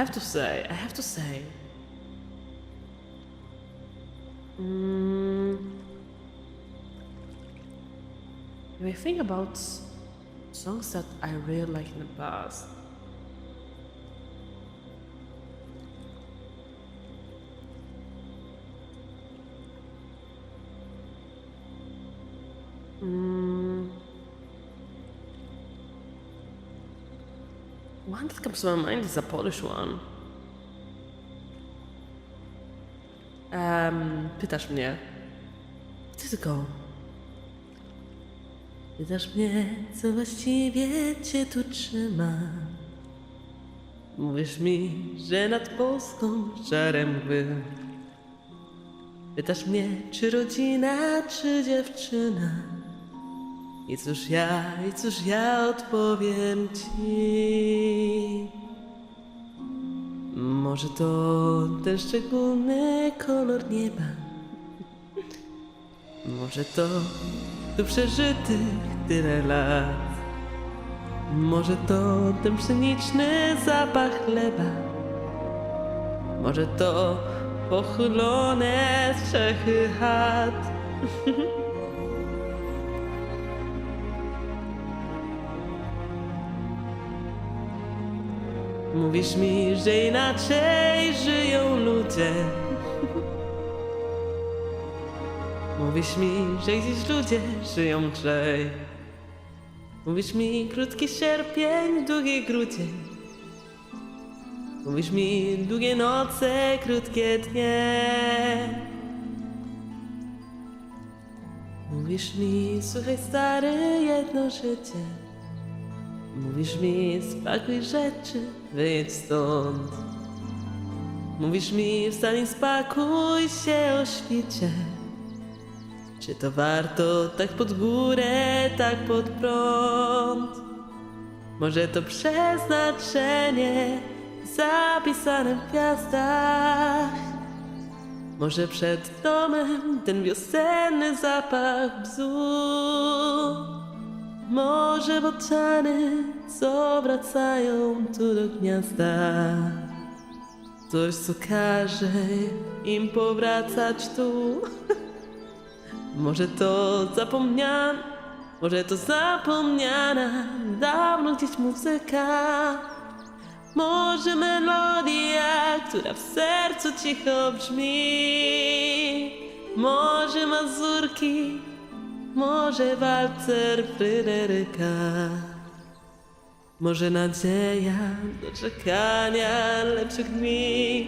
have to say. If I think about songs that I really liked in the past. One that comes to my mind is a Polish one. Pytasz mnie. Tylko. Pytasz mnie, co właściwie cię tu trzyma. Mówisz mi, że nad Polską żarem mgły. Pytasz mnie, czy rodzina, czy dziewczyna. I cóż ja odpowiem ci. Może to ten szczególny kolor nieba. Może to tu przeżytych tyle lat. Może to ten pszeniczny zapach chleba. Może to pochylone strzechy chat. Mówisz mi, że inaczej żyją ludzie. Mówisz mi, że gdzieś ludzie żyją lżej. Mówisz mi, krótki sierpień, długi grudzień. Mówisz mi, długie noce, krótkie dnie. Mówisz mi, słuchaj stary, jedno życie. Mówisz mi, spakuj rzeczy, wyjedź stąd. Mówisz mi, wstań i spakuj się o świcie. Czy to warto tak pod górę, tak pod prąd? Może to przeznaczenie zapisane w gwiazdach. Może przed domem ten wiosenny zapach bzu. Może bociany, co wracają tu do gniazda. Coś, co każe im powracać tu. Może to zapomniana dawno gdzieś muzyka. Może melodia, która w sercu cicho brzmi. Może mazurki, może walcer Fryderyka. Może nadzieja do czekania lepszych dni.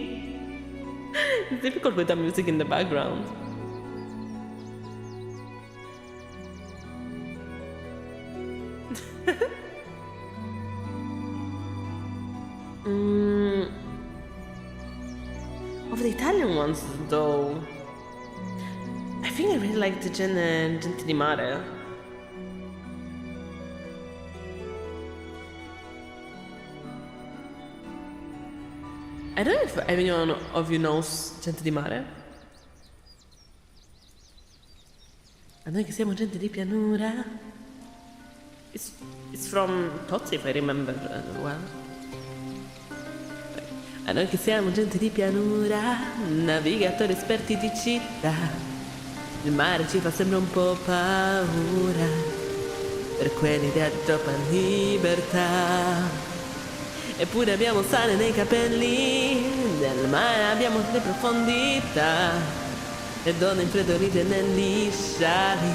It's difficult with the music in the background. Of the Italian ones, though, I think I really like the Gente di Mare. I don't know if anyone of you knows Gente di Mare. A noi che siamo gente di pianura. It's from Tozzi, if I remember well. A noi che siamo gente di pianura, navigatori esperti di città. Il mare ci fa sempre un po' paura, per quell'idea di troppa libertà. Eppure abbiamo sale nei capelli, nel mare abbiamo le profondità. E donne infreddolite negli sciali,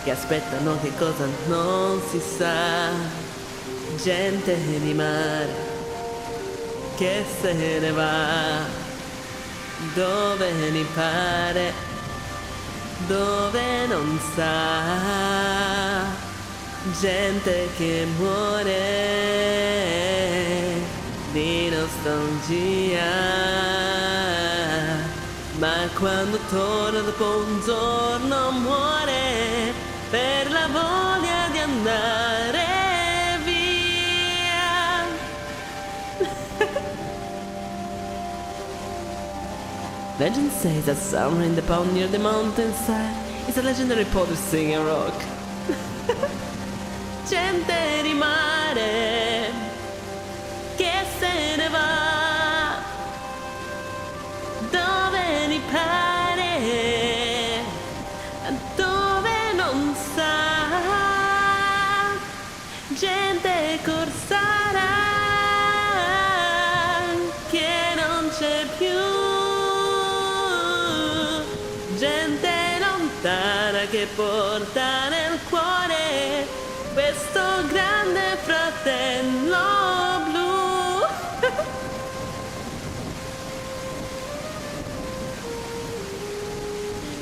che aspettano che cosa non si sa. Gente di mare che se ne va dove mi pare, dove non sa. Gente che muore di nostalgia, ma quando torna dopo un giorno muore per la voglia di andare via. Legend says that somewhere in the pond near the mountainside is a legendary poet singing rock. Gente di mare che se ne va gente lontana che porta nel cuore questo grande fratello blu.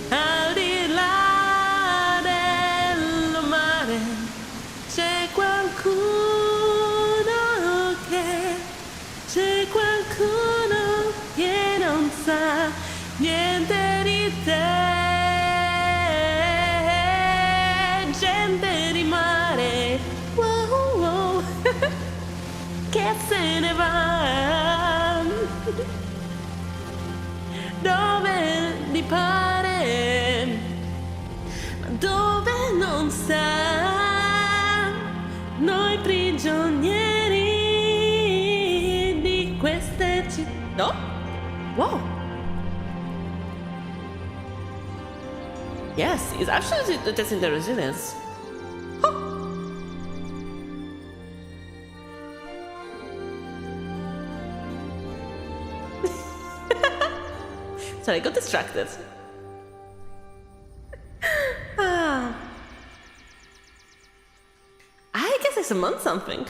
Al di là del mare c'è qualcuno che non sa niente di te. Gente di mare, wow, wow, che se ne va dove gli pare, ma dove non sa. Noi prigionieri di queste città. Wow. Yes, it's actually testing the resilience. Huh. Sorry, I got distracted. I guess I summoned something.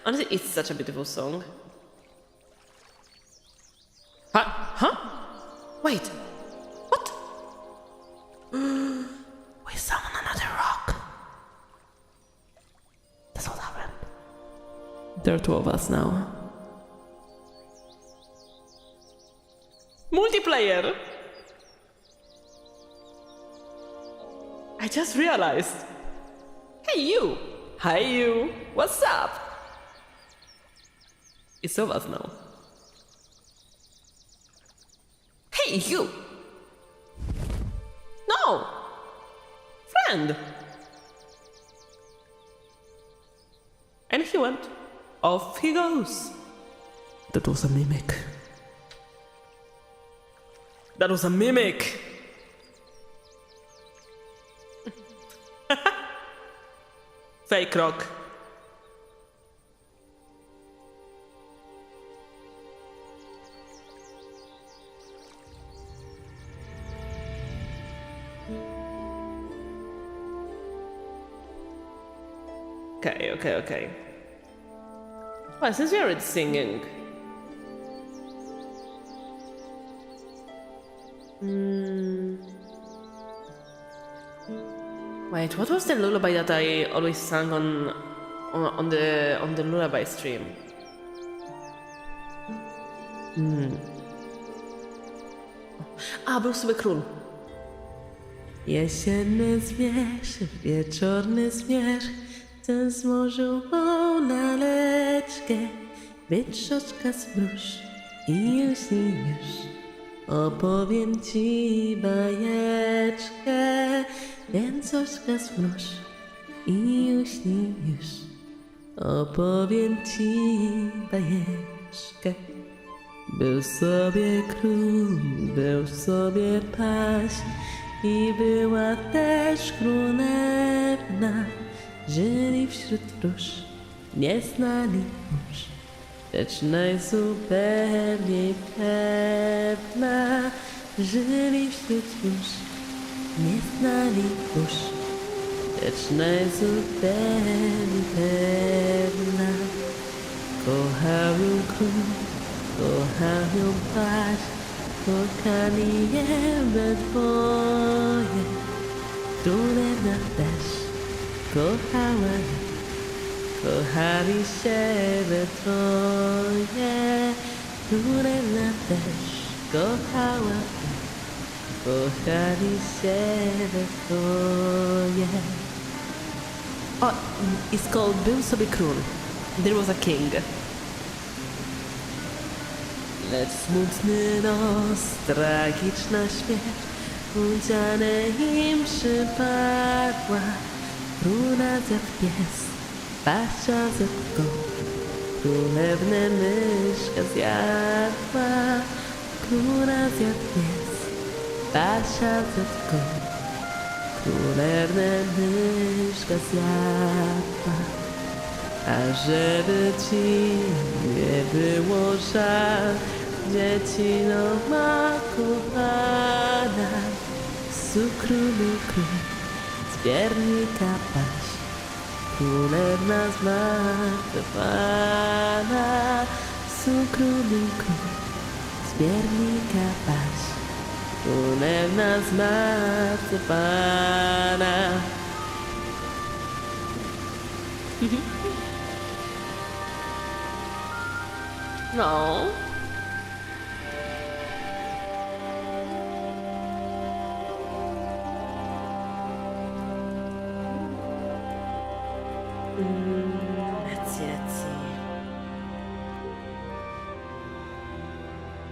Honestly, it's such a beautiful song. Huh? Wait. What? We summon another rock. That's what happened. There are two of us now. Multiplayer! I just realized. Hey you! Hi you! What's up? It's of us now. Hey you! No! Friend! And he went. Off he goes. That was a mimic. That was a mimic! Fake rock. Okay. Well, since we are already singing. Wait, what was the lullaby that I always sang on the lullaby stream? Był sobie król. Jesienny zmierzch, wieczorny zmierzch, ten zmorzyłą laleczkę, wietrzoczka zmruż i już. Opowiem ci bajeczkę, wietrzoczka zmruż i już. Opowiem ci bajeczkę. Był sobie król, był sobie paś i była też królewna. Żyli wśród róż, nie znali mórz, lecz najzupełniej pewna. Żyli wśród róż, nie znali mórz, lecz najzupełniej pewna. Kochał ją król, kochał ją paś, kochali je we dwoje. Królewna też kochała, kochali się we troje. Królewna też kochała, kochali się we troje. Oh, it's called Był sobie król. There was a king. Lecz smutny los, tragiczna śmierć udziane im przypadła. Króla zjadł pies, paścia zjadł go, królewnę myszka zjadła. Króla zjadł pies, paścia zjadł go, królewnę myszka zjadła. A żeby ci nie było żal, dziecino ma kochana, z cukru lukru, z piernika paść, królewna zmartwychwstana, z cukru lukru, z piernika paść, królewna zmartwychwstana. No. Let's see.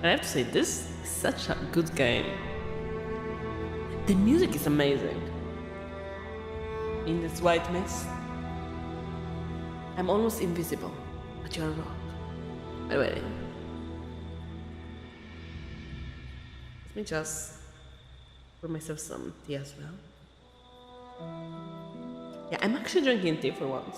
I have to say, this is such a good game. The music is amazing. In this white mist, I'm almost invisible, but you're wrong. Wait. Let me just pour myself some tea as well. Yeah, I'm actually drinking tea for once.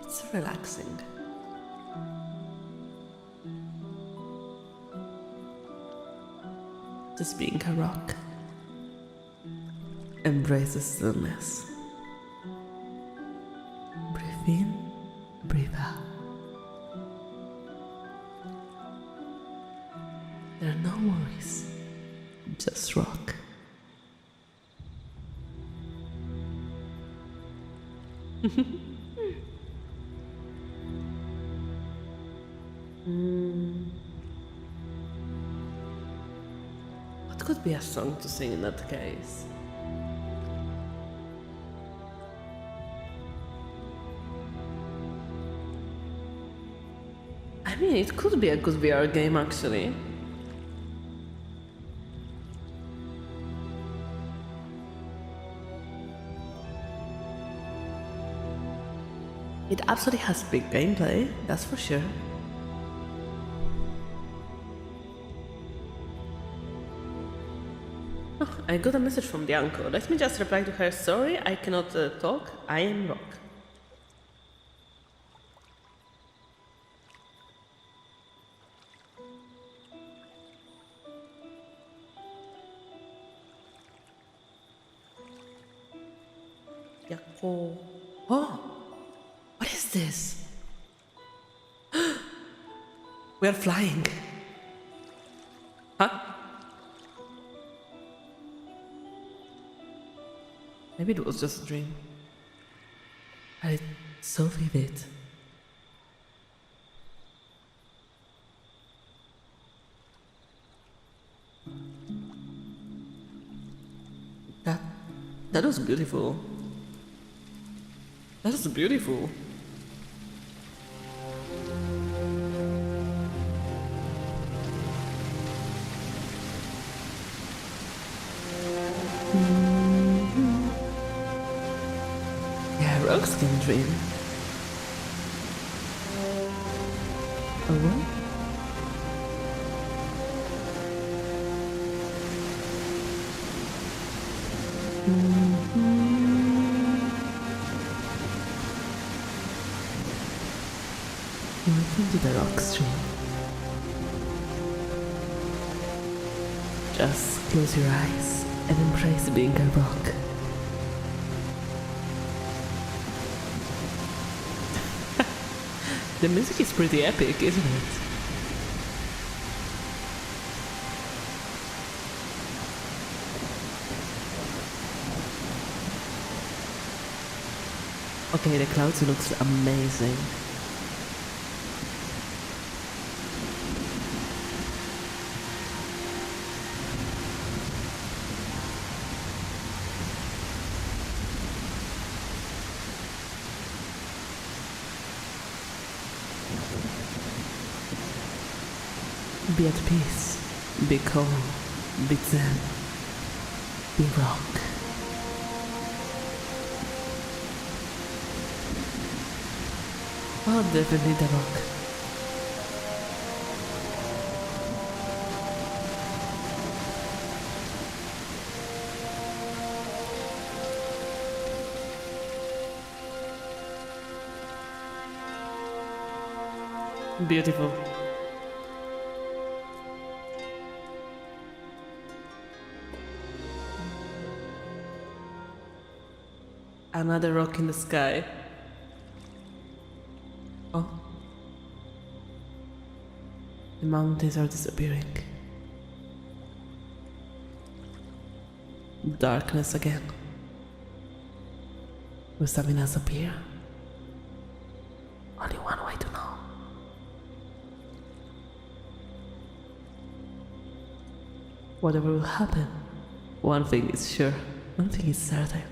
It's relaxing. Just being a rock. Embrace the stillness. Breathe in, breathe out. There are no worries. Just rock. What could be a song to sing in that case? I mean, it could be a good VR game actually. It absolutely has big gameplay, that's for sure. Oh, I got a message from the uncle. Let me just reply to her. Sorry, I cannot talk. I am rock. Yako. Oh, what is this? We are flying. Huh? Maybe it was just a dream. But it's so vivid. That was beautiful. That is beautiful. Yeah, rocks can dream. Oh what? Welcome to the rock stream. Just close your eyes and embrace being a rock. The music is pretty epic, isn't it? Okay, the clouds looks amazing. Be at peace, be calm, be zen. be rock. Oh, definitely the rock. Beautiful. Another rock in the sky. Oh. The mountains are disappearing. Darkness again. Will something else appear? Only one way to know. Whatever will happen, one thing is sure, one thing is certain.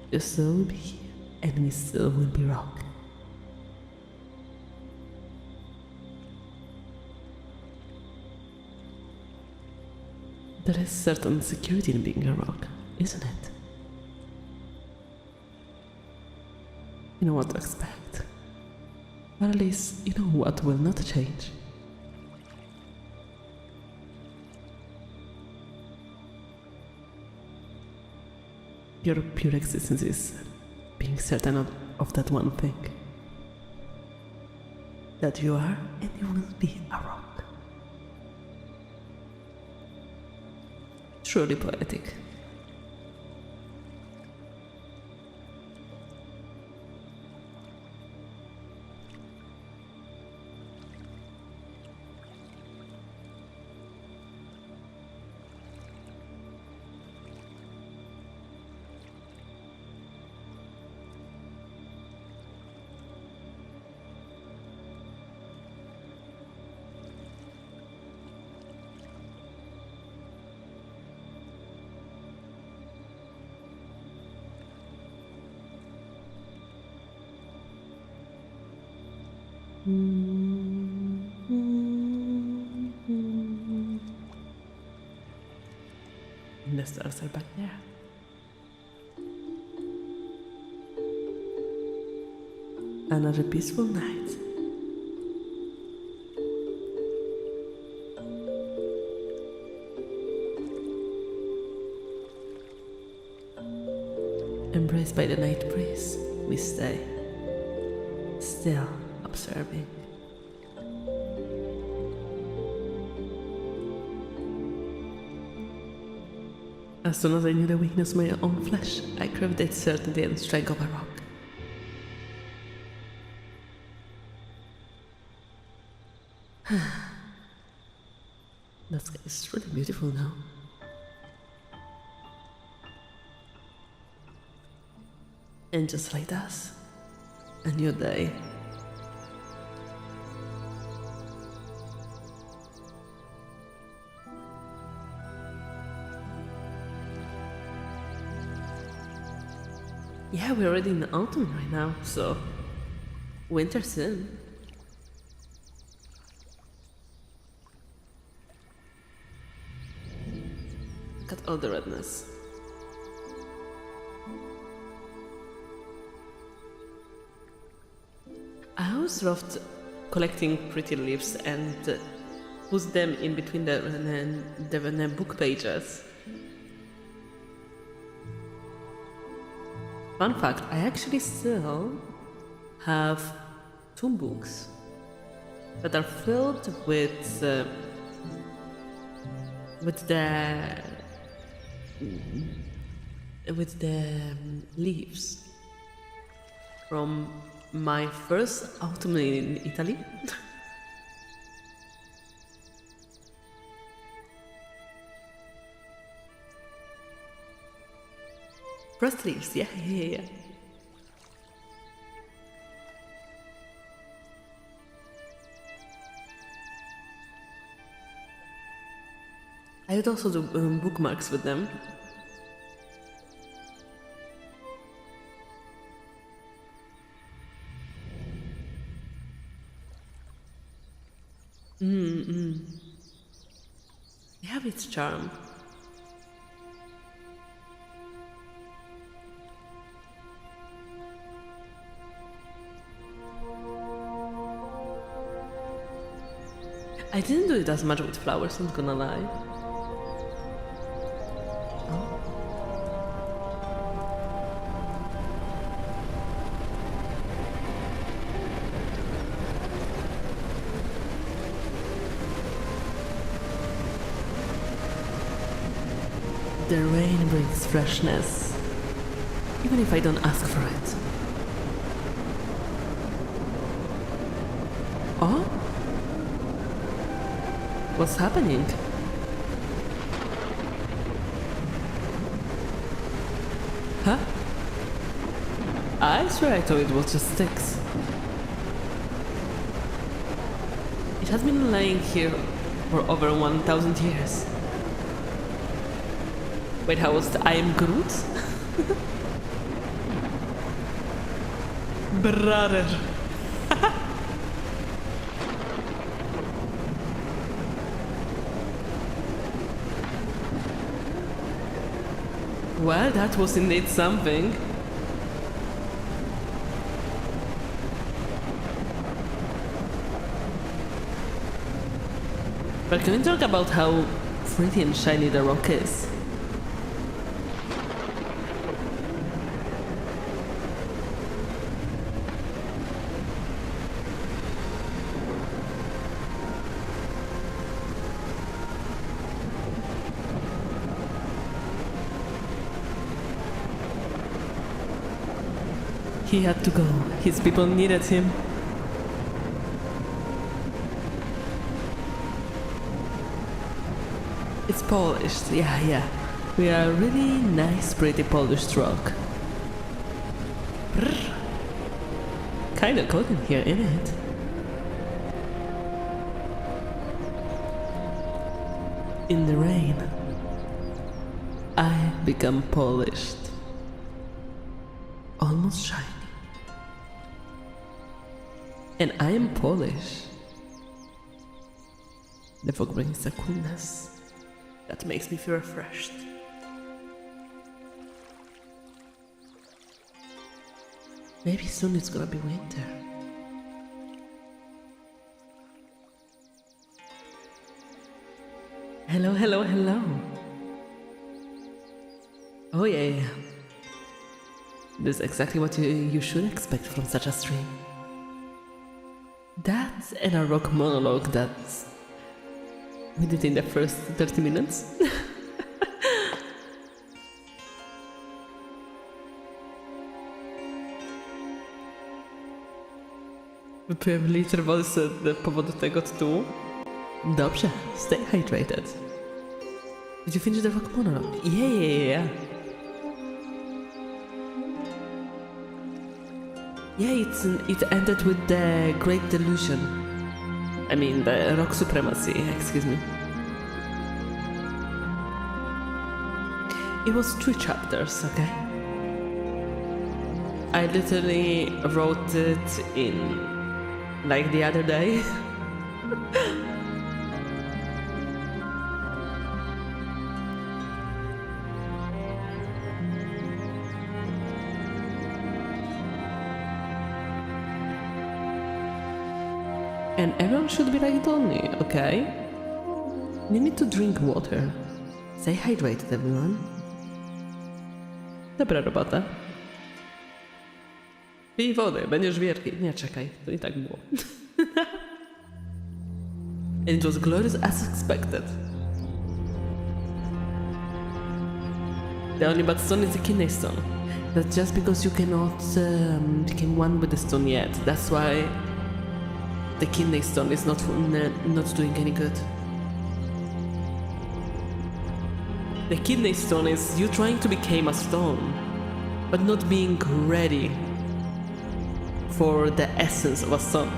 You still will be here, and we still will be rock. There is certain security in being a rock, isn't it? You know what to expect. Or at least, you know what will not change. Your pure existence is being certain of that one thing. That you are and you will be a rock. Truly poetic. The stars are back there. Another peaceful night. Embraced by the night breeze, we stay, still observing. As soon as I knew the weakness of my own flesh, I craved its certainty and strength of a rock. That sky is really beautiful now. And just like that, a new day. Yeah, we're already in autumn right now, so winter soon. Look at all the redness. I always loved collecting pretty leaves and put them in between the book pages. Fun fact, I actually still have 2 books that are filled with the leaves from my first autumn in Italy. Pressed leaves, yeah. I would also do bookmarks with them. They have its charm. I didn't do it as much with flowers, not gonna lie. Oh. The rain brings freshness, even if I don't ask for it. Oh? What's happening? Huh? I swear I thought it was just sticks. It has been lying here for over 1,000 years. Wait, how was the I am Groot? Brother. Well, that was indeed something. But can we talk about how pretty and shiny the rock is? He had to go. His people needed him. It's polished, yeah. We are a really nice, pretty polished rock. Brr. Kinda cold in here, isn't it? In the rain, I become polished. Almost shiny. And I am Polish. The fog brings a coolness that makes me feel refreshed. Maybe soon it's gonna be winter. Hello. Oh yeah. This is exactly what you should expect from such a stream. That and a rock monologue that we did in the first 30 minutes. Wypiłem litr wody z powodu tego tytułu. Dobrze, stay hydrated. Did you finish the rock monologue? Yeah. Yeah, it ended with the Great Delusion. I mean, the rock supremacy, excuse me. It was 3 chapters, okay? I literally wrote it in, like, the other day. And everyone should be like Donny, okay? You need to drink water. Stay hydrated, everyone. Dobra robota. Pij wodę, będziesz wielki. Nie, czekaj, to i tak było. And it was glorious as expected. The only bad stone is the kidney stone. That's just because you cannot become one with the stone yet. That's why the kidney stone is not doing any good. The kidney stone is you trying to become a stone, but not being ready for the essence of a stone.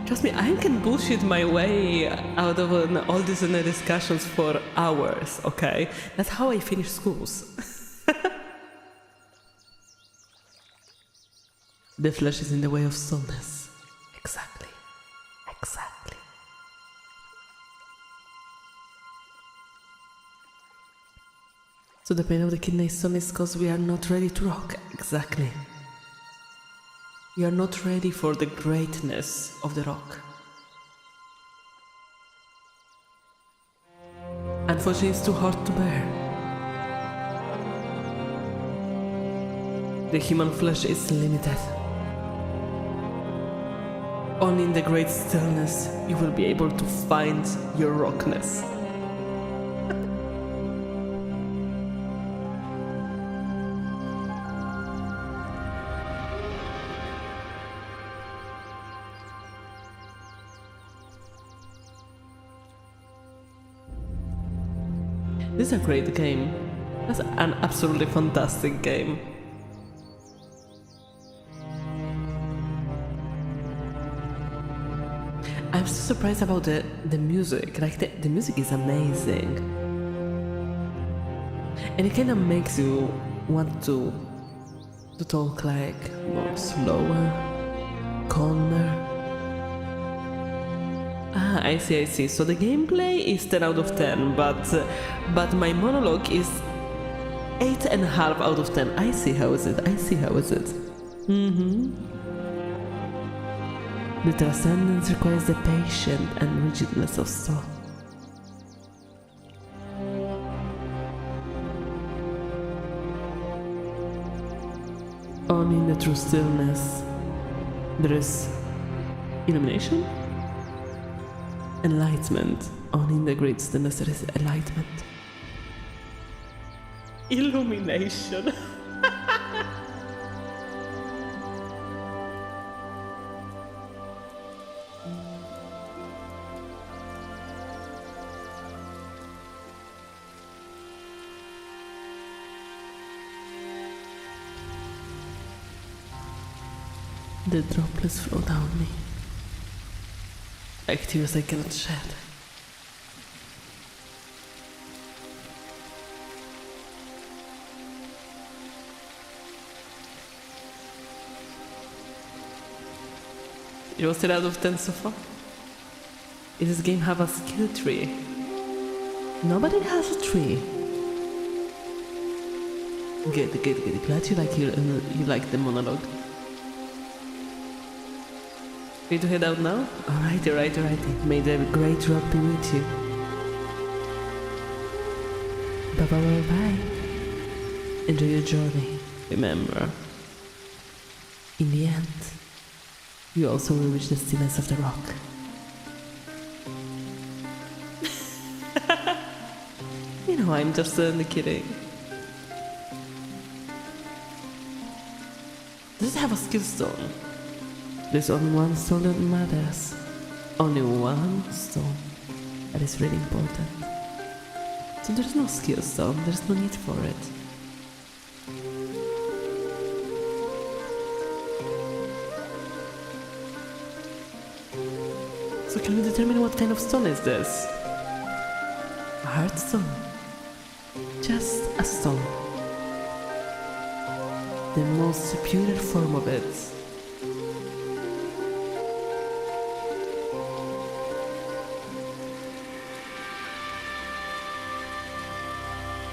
Trust me, I can bullshit my way out of all these discussions for hours, okay? That's how I finish schools. The flesh is in the way of stillness. Exactly. So the pain of the kidney stone is because we are not ready to rock. Exactly. We are not ready for the greatness of the rock. Unfortunately, it's too hard to bear. The human flesh is limited. Only in the great stillness you will be able to find your rockness. This is a great game. That's an absolutely fantastic game. I'm so surprised about the music. Like the music is amazing. And it kind of makes you want to talk like more slower, calmer. Ah, I see. So the gameplay is 10 out of 10, but my monologue is 8.5 out of 10. I see how is it. The transcendence requires the patience and rigidness of soul. Only in the true stillness there is illumination, enlightenment. Only in the great stillness there is enlightenment. Illumination. The droplets flow down me, like tears I cannot shed. It was 10 out of 10 so far. In this game have a skill tree. Nobody has a tree. Good. Glad you like the monologue. Ready to head out now? Alrighty. May the great rock be with you. Bye. Enjoy your journey. Remember, in the end, you also will reach the stillness of the rock. You know, I'm just kidding. Does it have a skill stone? There's only one stone that matters. Only one stone. That is really important. So there's no skill stone, there's no need for it. So can we determine what kind of stone is this? A heart stone. Just a stone. The most pure form of it.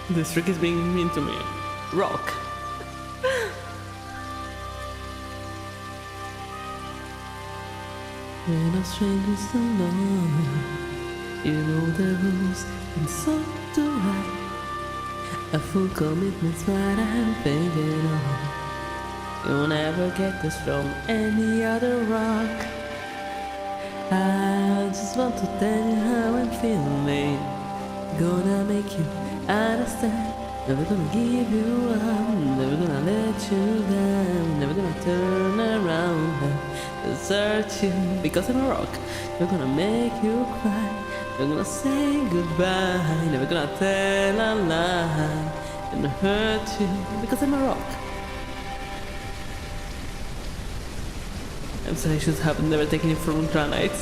This trick is being mean to me. Rock. When a stranger's alone, you know the rules, and so do I. A full commitment's what I'm thinking of. You'll never get this from any other rock. I just want to tell you how I'm feeling. Gonna make you understand. Never gonna give you up. Never gonna let you down. Never gonna turn around and desert you. Because I'm a rock. Never gonna make you cry. Never gonna say goodbye. Never gonna tell a lie and hurt you. Because I'm a rock. I'm sorry, I should have never taken it from granite.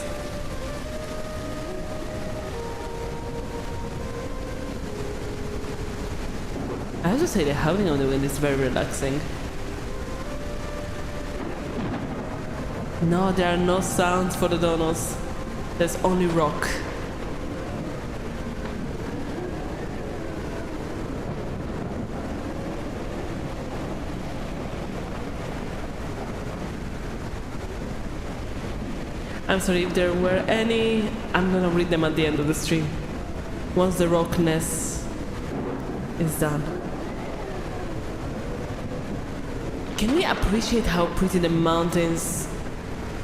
I have to say the howling on the wind is very relaxing. No, there are no sounds for the donuts. There's only rock. I'm sorry if there were any. I'm gonna read them at the end of the stream. Once the rockness is done. Can we appreciate how pretty the mountains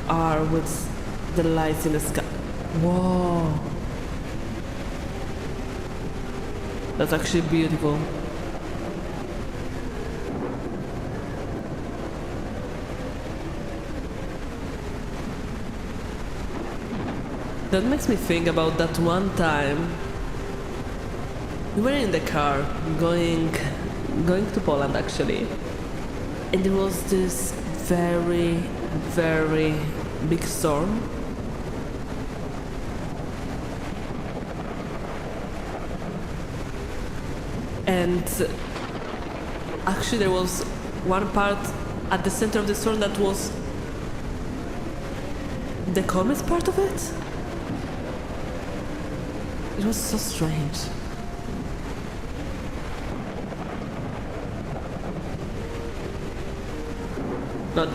are with the lights in the sky? Whoa. That's actually beautiful. That makes me think about that one time we were in the car going to Poland actually, and there was this very, very big storm. And actually there was one part at the center of the storm that was the calmest part of it. It was so strange. No,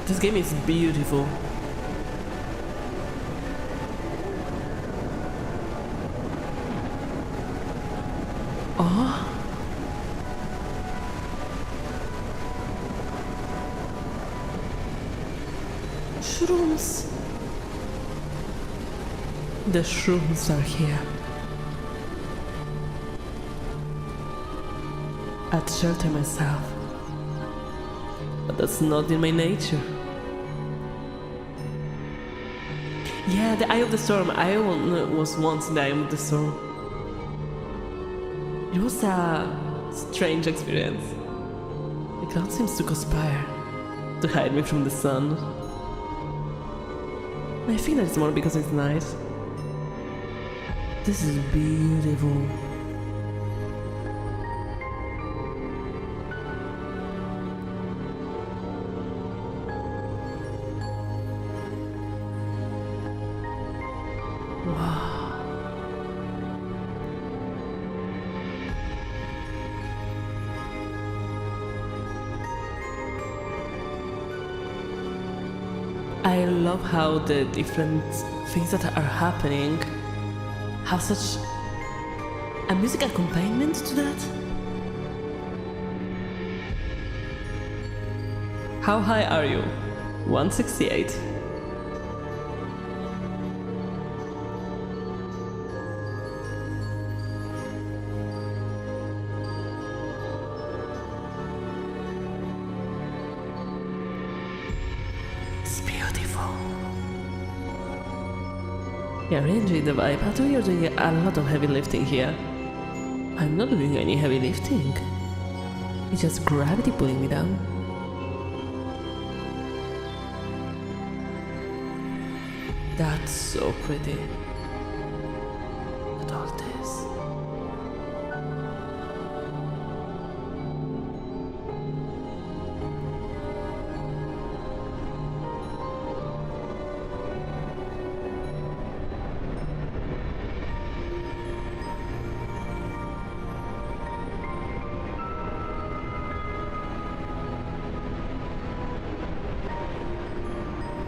this game is beautiful. Oh. Shrooms. The shrooms are here. I'd shelter myself, but that's not in my nature. Yeah, the Eye of the Storm. I was once in the Eye of the Storm. It was a strange experience. The cloud seems to conspire to hide me from the sun. I think that's more because it's night. This is beautiful. Wow. I love how the different things that are happening have such a music accompaniment to that. How high are you? 168. It's beautiful. Yeah, I really enjoy the vibe. I thought you're doing a lot of heavy lifting here. I'm not doing any heavy lifting. It's just gravity pulling me down. That's so pretty. Look at all this.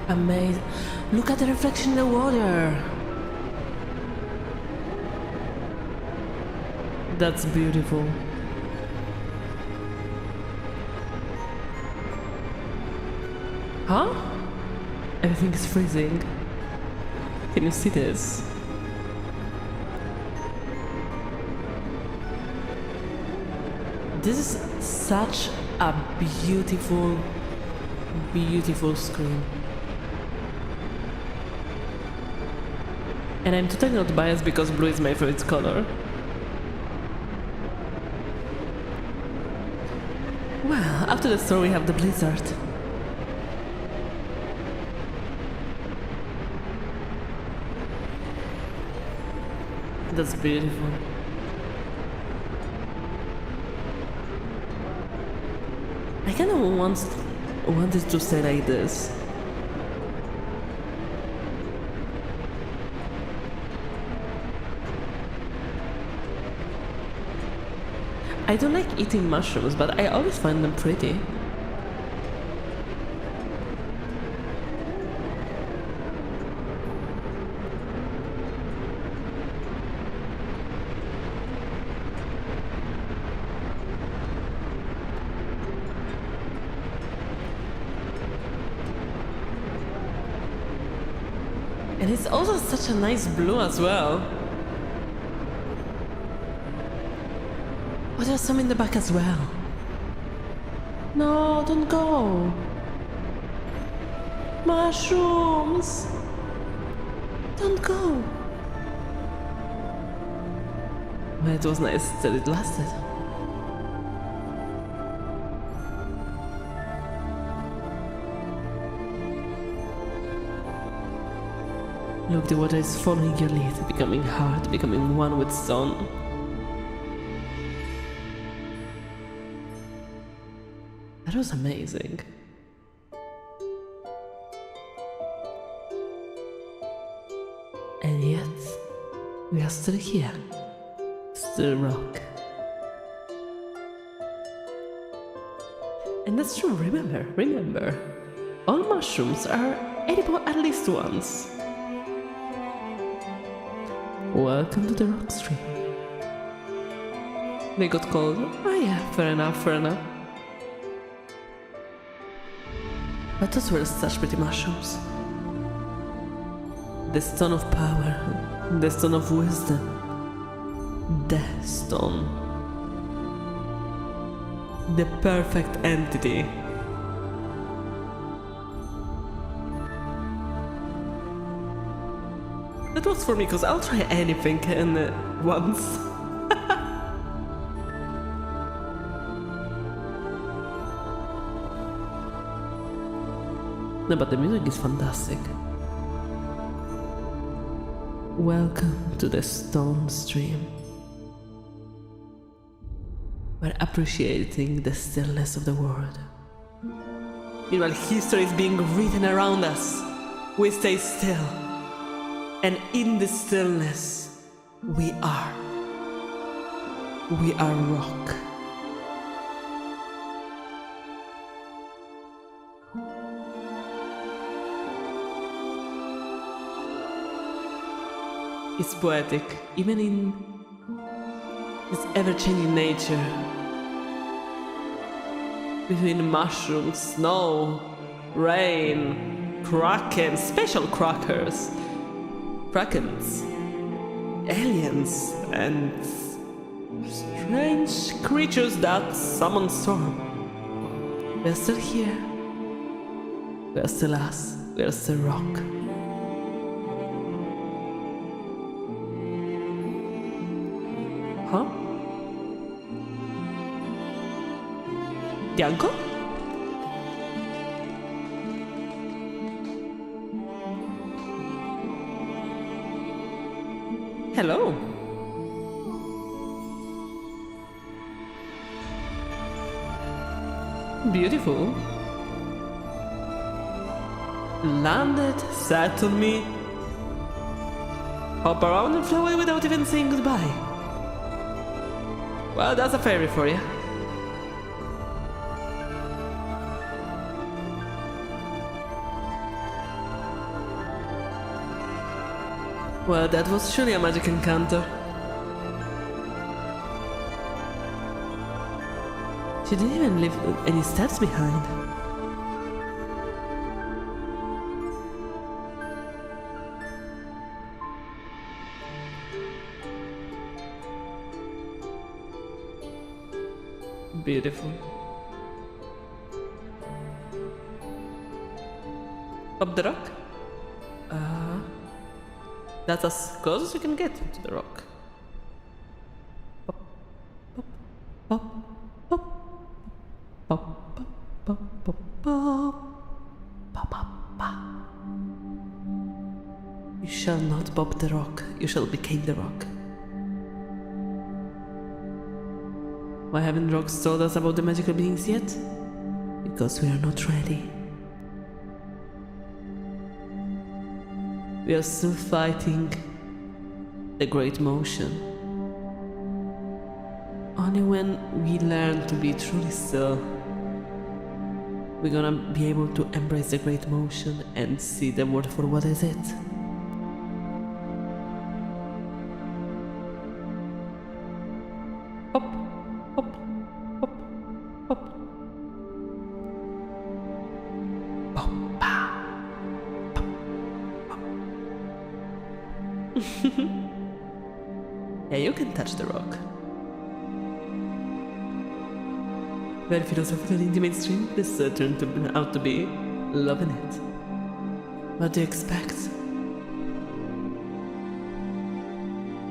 Amazing. Look at the reflection in the water. That's beautiful. Huh? Everything is freezing. Can you see this? This is such a beautiful, beautiful screen. And I'm totally not biased because blue is my favorite color. Well, after the storm we have the blizzard. That's beautiful. I kind of wanted to say like this. I don't like eating mushrooms, but I always find them pretty. And it's also such a nice blue as well. Oh, there's some in the back as well. No, don't go. Mushrooms. Don't go. Well, it was nice that it lasted. Look, the water is following your lead, becoming hard, becoming one with stone. That was amazing. And yet, we are still here. Still rock. And that's true, remember. All mushrooms are edible at least once. Welcome to the rock stream. They got cold. Oh yeah, fair enough. But those were such pretty mushrooms. The stone of power, the stone of wisdom, the stone. The perfect entity. That was for me, because I'll try anything once. No, but the music is fantastic. Welcome to the stone stream. We're appreciating the stillness of the world. Meanwhile, history is being written around us. We stay still. And in the stillness, we are. We are rock. It's poetic, even in its ever-changing nature. Between mushrooms, snow, rain, kraken, special crackers, krakens, aliens, and strange creatures that summon storm. We are still here. We are still us. We are still rock. Huh? Bianco? Hello. Beautiful. Landed, sat on me. Hop around and fly away without even saying goodbye. Well, that's a fairy for you. Well, that was surely a magic encounter. She didn't even leave any steps behind. Beautiful. Up the rock? That's as close as you can get to the rock. Pop, pop, pop, pop, pop, pop, pop, pop, pop, pop, pop. You shall not pop the rock, you shall become the rock. Why haven't rocks told us about the magical beings yet? Because we are not ready. We are still fighting the great motion. Only when we learn to be truly still, we're gonna be able to embrace the great motion and see the world for what is it. Hop, hop, hop, hop. Pop, pa, pop, pop. Yeah, you can touch the rock. Very philosophical in the mainstream, this turned out to be loving it. What do you expect?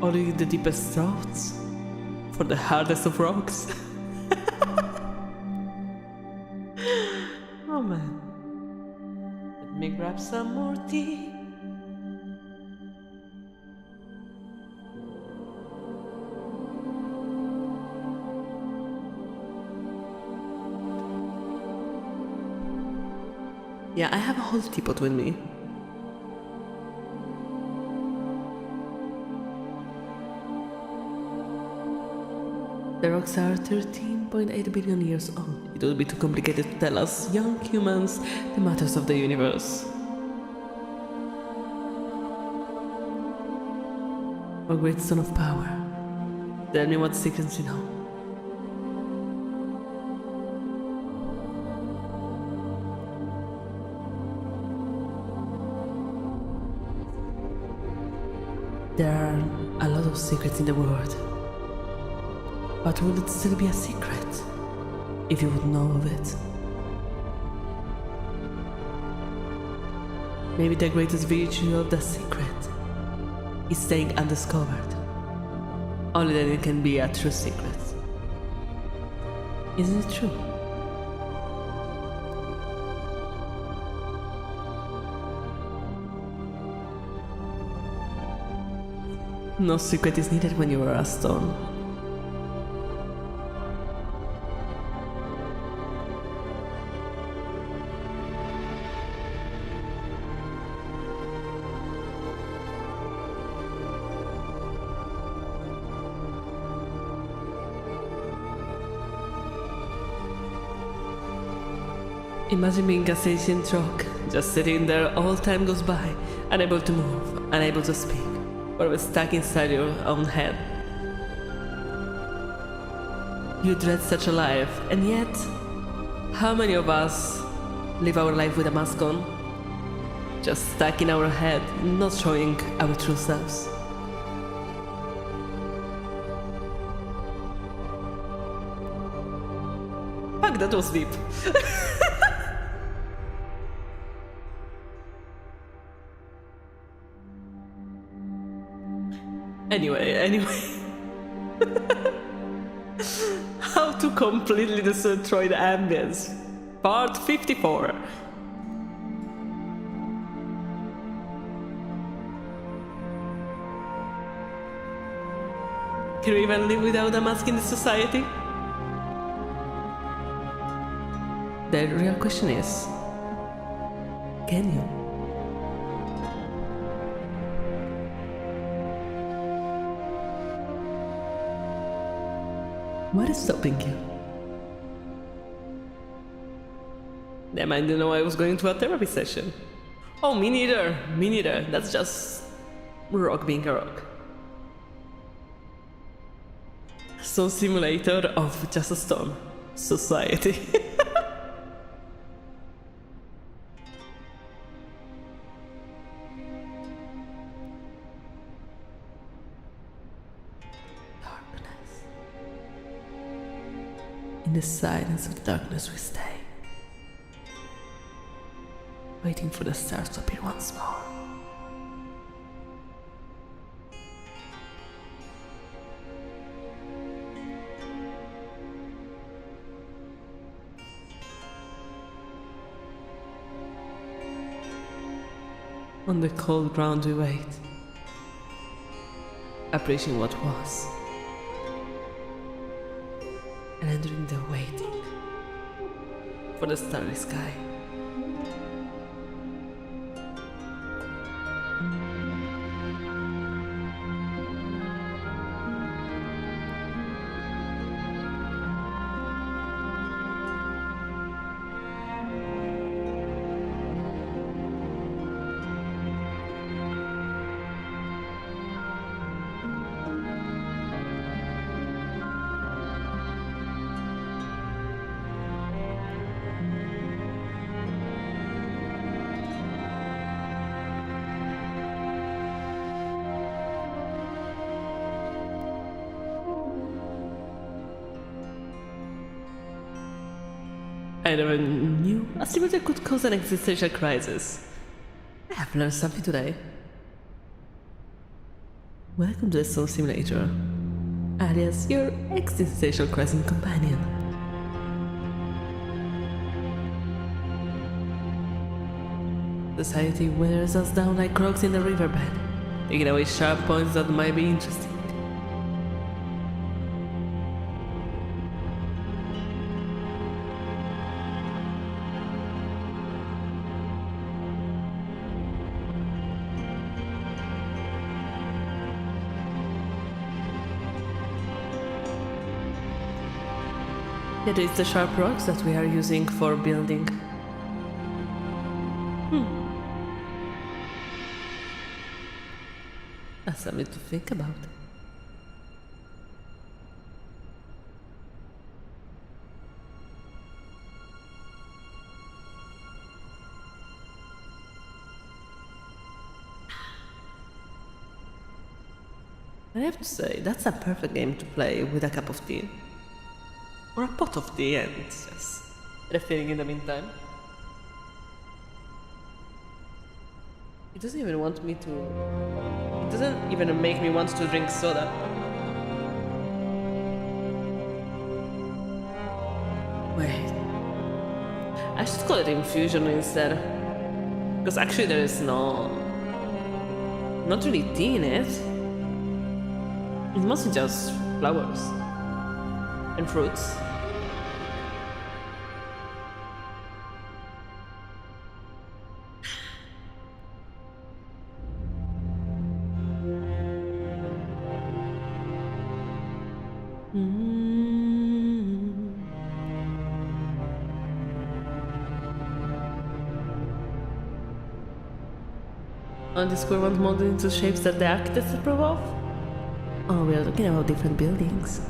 Only the deepest thoughts for the hardest of rocks. Oh man. Let me grab some more tea. Yeah, I have a whole teapot with me. The rocks are 13.8 billion years old. It would be too complicated to tell us young humans the matters of the universe. A great stone of power. Tell me what secrets you know. There are a lot of secrets in the world. But will it still be a secret if you would know of it? Maybe the greatest virtue of the secret is staying undiscovered. Only then it can be a true secret. Isn't it true? No secret is needed when you are a stone. Imagine being a sentient rock, just sitting there all time goes by, unable to move, unable to speak, or stuck inside your own head. You dread such a life, and yet, how many of us live our life with a mask on? Just stuck in our head, not showing our true selves. Fuck, that was deep. Anyway. How to completely destroy the ambience. Part 54. Can you even live without a mask in this society? The real question is, can you? What is stopping you? Damn, I didn't know I was going to a therapy session. Oh, me neither. Me neither. That's just rock being a rock. Stone simulator of just a stone society. In the silence of darkness we stay, waiting for the stars to appear once more. On the cold ground we wait, appreciating what was, and entering the waiting for the starry sky. I never knew a simulator could cause an existential crisis. I have learned something today. Welcome to the Soul Simulator, alias your existential crisis companion. Society wears us down like crocs in the riverbed, taking away sharp points that might be interesting. It is the sharp rocks that we are using for building. That's something to think about. I have to say, that's a perfect game to play with a cup of tea. Or a pot of tea and just refilling in the meantime. It doesn't even want me to... It doesn't even make me want to drink soda. Wait. I should call it infusion instead. Because actually there is not really tea in it. It's mostly just flowers. And fruits. On the square one molded into shapes that the architects approve of? Oh, we are talking about different buildings.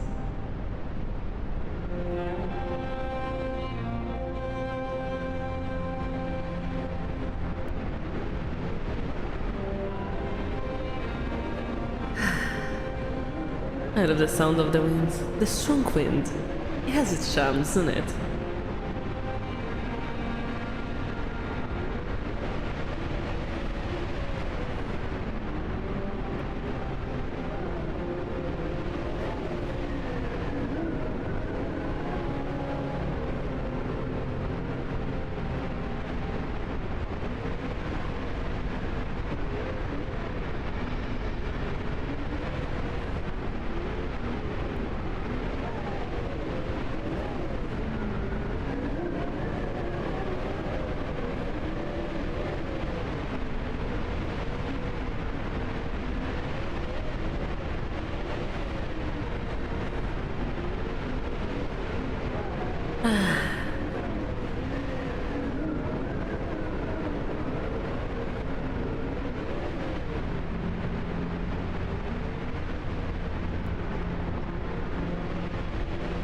I love the sound of the wind. The strong wind. It has its charm, doesn't it?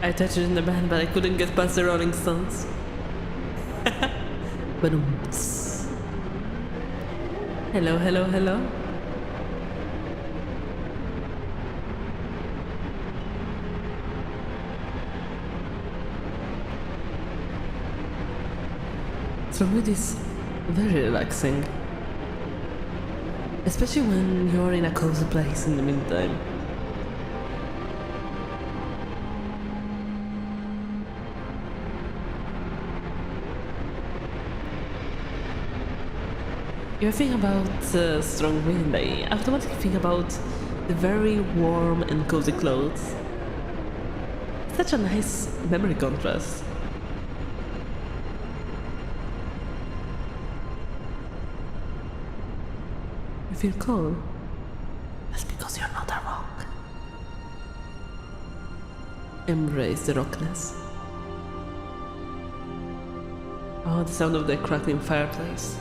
I touched it in the band, but I couldn't get past the Rolling Stones. But hello, hello, hello. So it is very relaxing. Especially when you're in a cozy place in the meantime. If I think about strong wind, I automatically think about the very warm and cozy clothes. Such a nice memory contrast. You feel cold? That's because you're not a rock. Embrace the rockness. Oh, the sound of the crackling fireplace.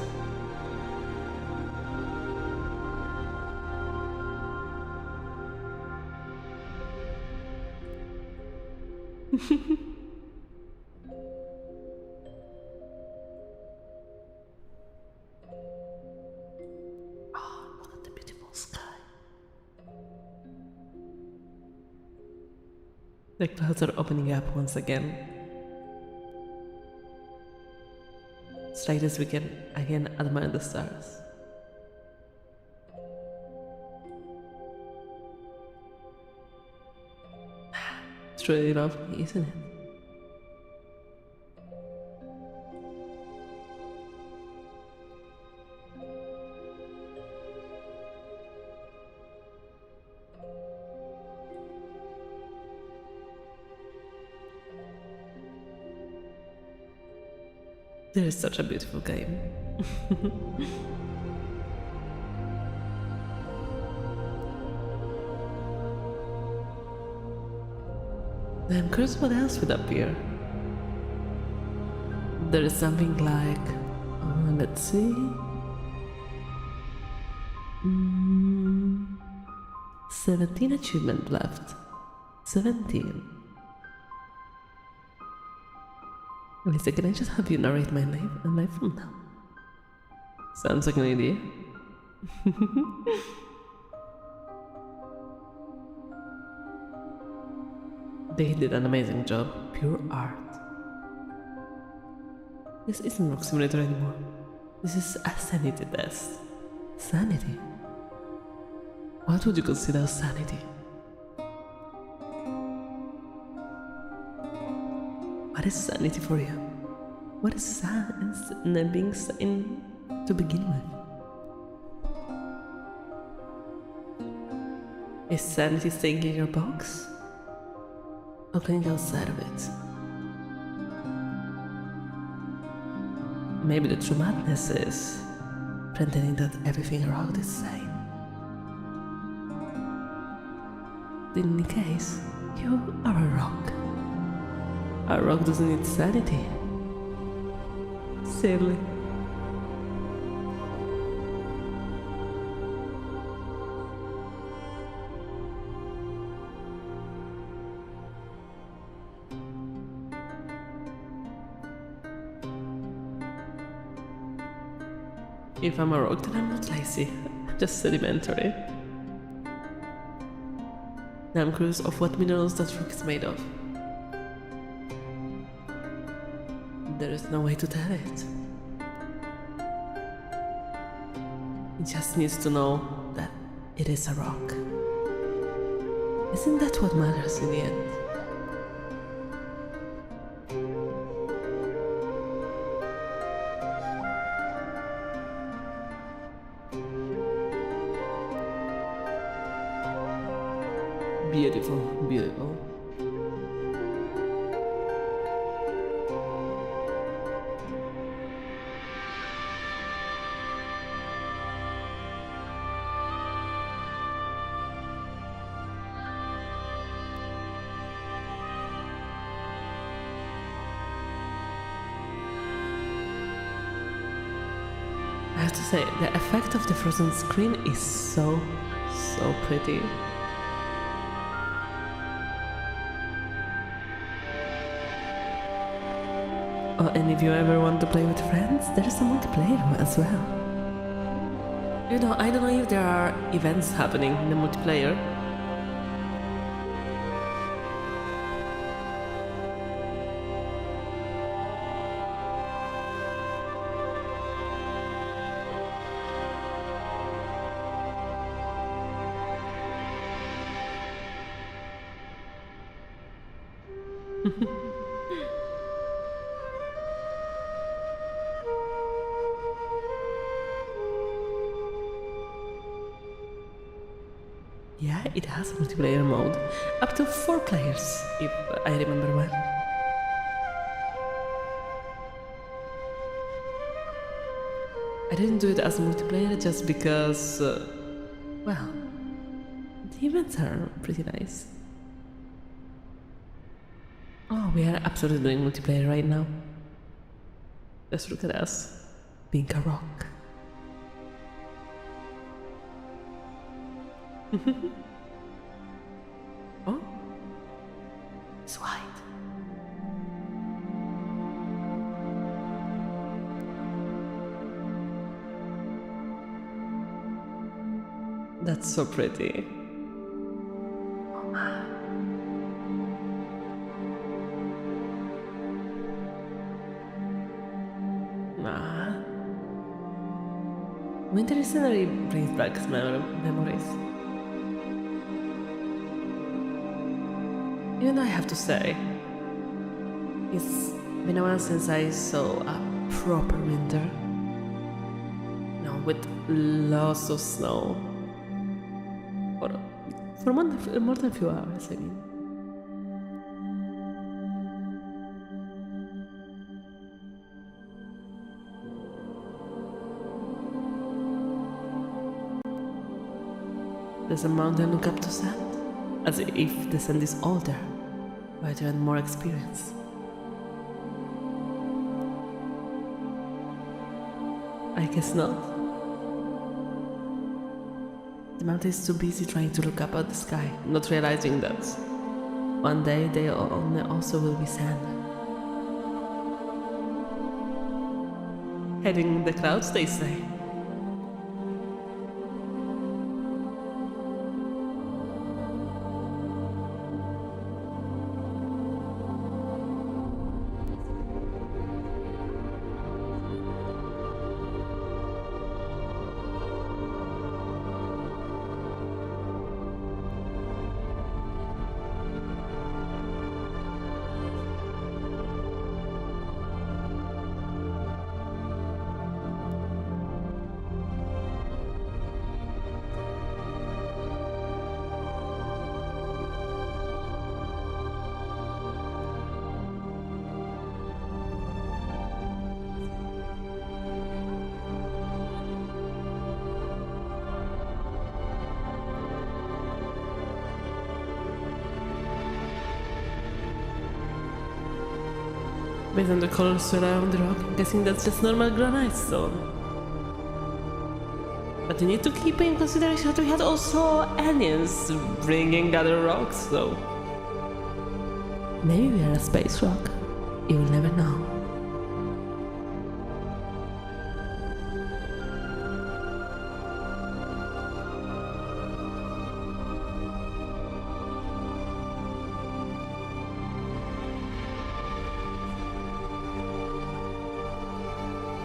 Look at the beautiful sky. The clouds are opening up once again. It's like this we can again admire the stars. It's really lovely, isn't it? This is such a beautiful game. I'm curious what else would appear. There is something like, let's see. 17 achievement left. 17. Alicia, can I just have you narrate my life from now? Sounds like an idea. They did an amazing job. Pure art. This isn't Rock Simulator anymore. This is a sanity test. Sanity? What would you consider sanity? What is sanity for you? What is being sane to begin with? Is sanity staying in your box? Or going outside of it? Maybe the true madness is pretending that everything around is sane. In any case, you are a rock. A rock doesn't need sanity. Silly. If I'm a rock, then I'm not lazy. I'm just sedimentary. Now I'm curious of what minerals that rock is made of. There is no way to tell it. It just needs to know that it is a rock. Isn't that what matters in the end? Beautiful, beautiful. I have to say, the effect of the frozen screen is so pretty. Oh, and if you ever want to play with friends, there's a multiplayer as well. You know, I don't know if there are events happening in the multiplayer. Yeah, it has a multiplayer mode. Up to 4 players, if I remember well. I didn't do it as multiplayer just because, well, the events are pretty nice. Oh, we are absolutely doing multiplayer right now. Just look at us, being a rock. Oh, it's white. That's so pretty. Oh my. Ah. Winter scenery brings back memories. Even though I have to say, it's been a while since I saw a proper winter. With lots of snow. For more than a few hours, I mean. Does a mountain look up to sand? As if the sand is older, wider and more experienced. I guess not. The mountain is too busy trying to look up at the sky, not realizing that one day they also will be sand. Heading in the clouds, they say. Based on the colors around the rock, I'm guessing that's just normal granite stone. But you need to keep in consideration that we had also aliens bringing other rocks, so... Maybe we are a space rock. You will never know.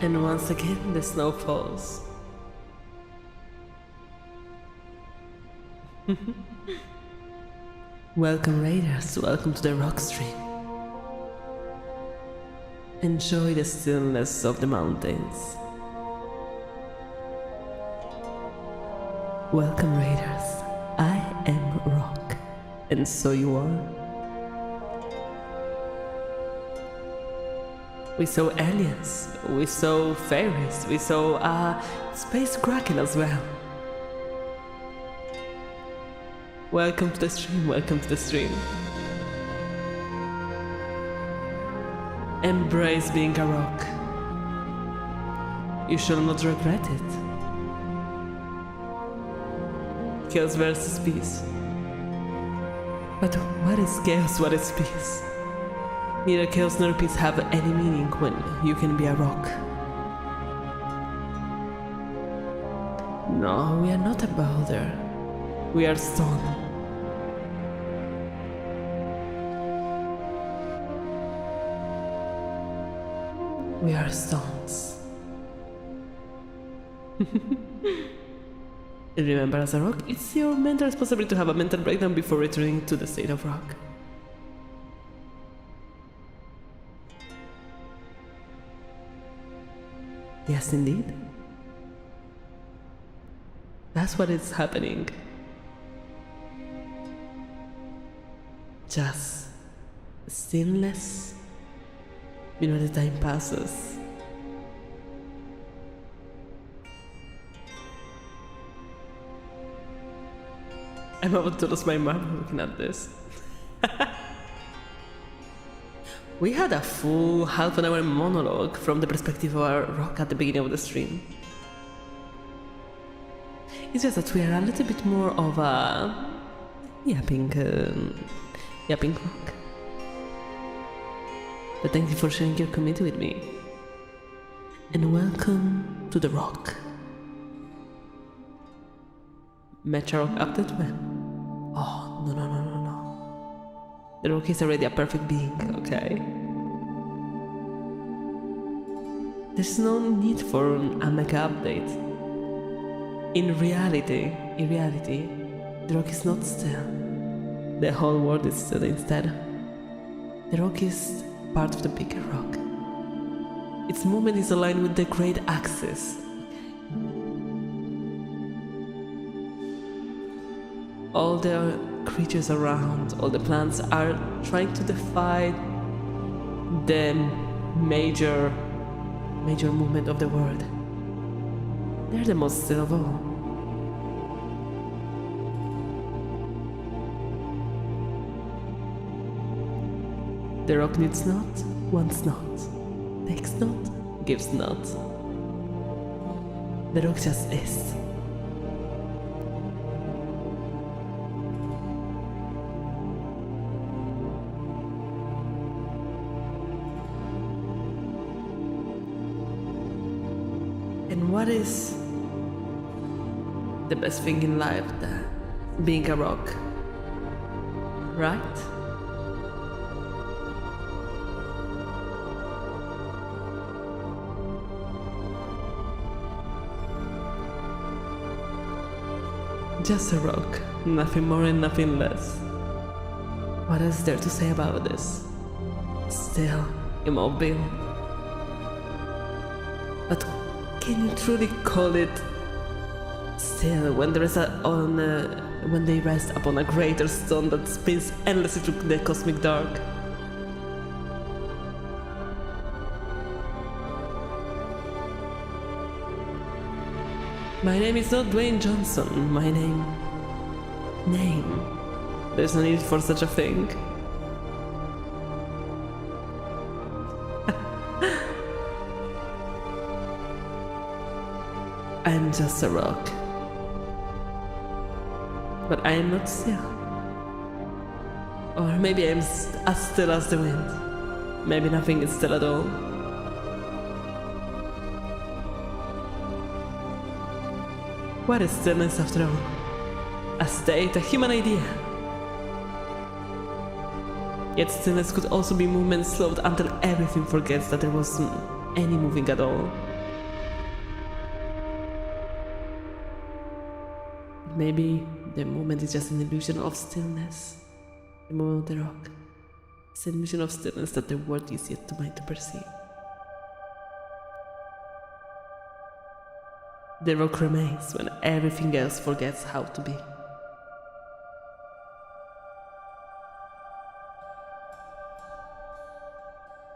And once again, the snow falls. Welcome, raiders. Welcome to the rock stream. Enjoy the stillness of the mountains. Welcome, raiders. I am rock, and so you are. We saw aliens, we saw fairies, we saw space kraken as well. Welcome to the stream, welcome to the stream. Embrace being a rock. You shall not regret it. Chaos versus peace. But what is chaos, what is peace? Neither chaos nor peace have any meaning when you can be a rock. No, we are not a boulder. We are stone. We are stones. Remember, as a rock, it's your mental responsibility to have a mental breakdown before returning to the state of rock. Yes, indeed. That's what is happening. Just stillness. You know, the time passes. I'm about to lose my mind looking at this. We had a full half-an-hour monologue from the perspective of our rock at the beginning of the stream. It's just that we are a little bit more of a yapping rock. But thank you for sharing your community with me. And welcome to the rock. Metro rock update when? Oh, no. The rock is already a perfect being, okay? There's no need for a mega update. In reality, the rock is not still. The whole world is still instead. The rock is part of the bigger rock. Its movement is aligned with the great axis. All the creatures around, all the plants are trying to defy the major movement of the world. They're the most still of all. The rock needs not, wants not, takes not, gives not. The rock just is. And what is the best thing in life than being a rock? Right? Just a rock, nothing more and nothing less. What is there to say about this? Still immobile. But can you truly call it still when when they rest upon a greater stone that spins endlessly through the cosmic dark? My name is not Dwayne Johnson. My name. There's no need for such a thing. I'm just a rock. But I am not still. Or maybe I'm as still as the wind. Maybe nothing is still at all. What is stillness after all? A state, a human idea. Yet stillness could also be movement slowed until everything forgets that there was any moving at all. Maybe the moment is just an illusion of stillness. The moment of the rock. It's an illusion of stillness that the world is yet to mind to perceive. The rock remains when everything else forgets how to be.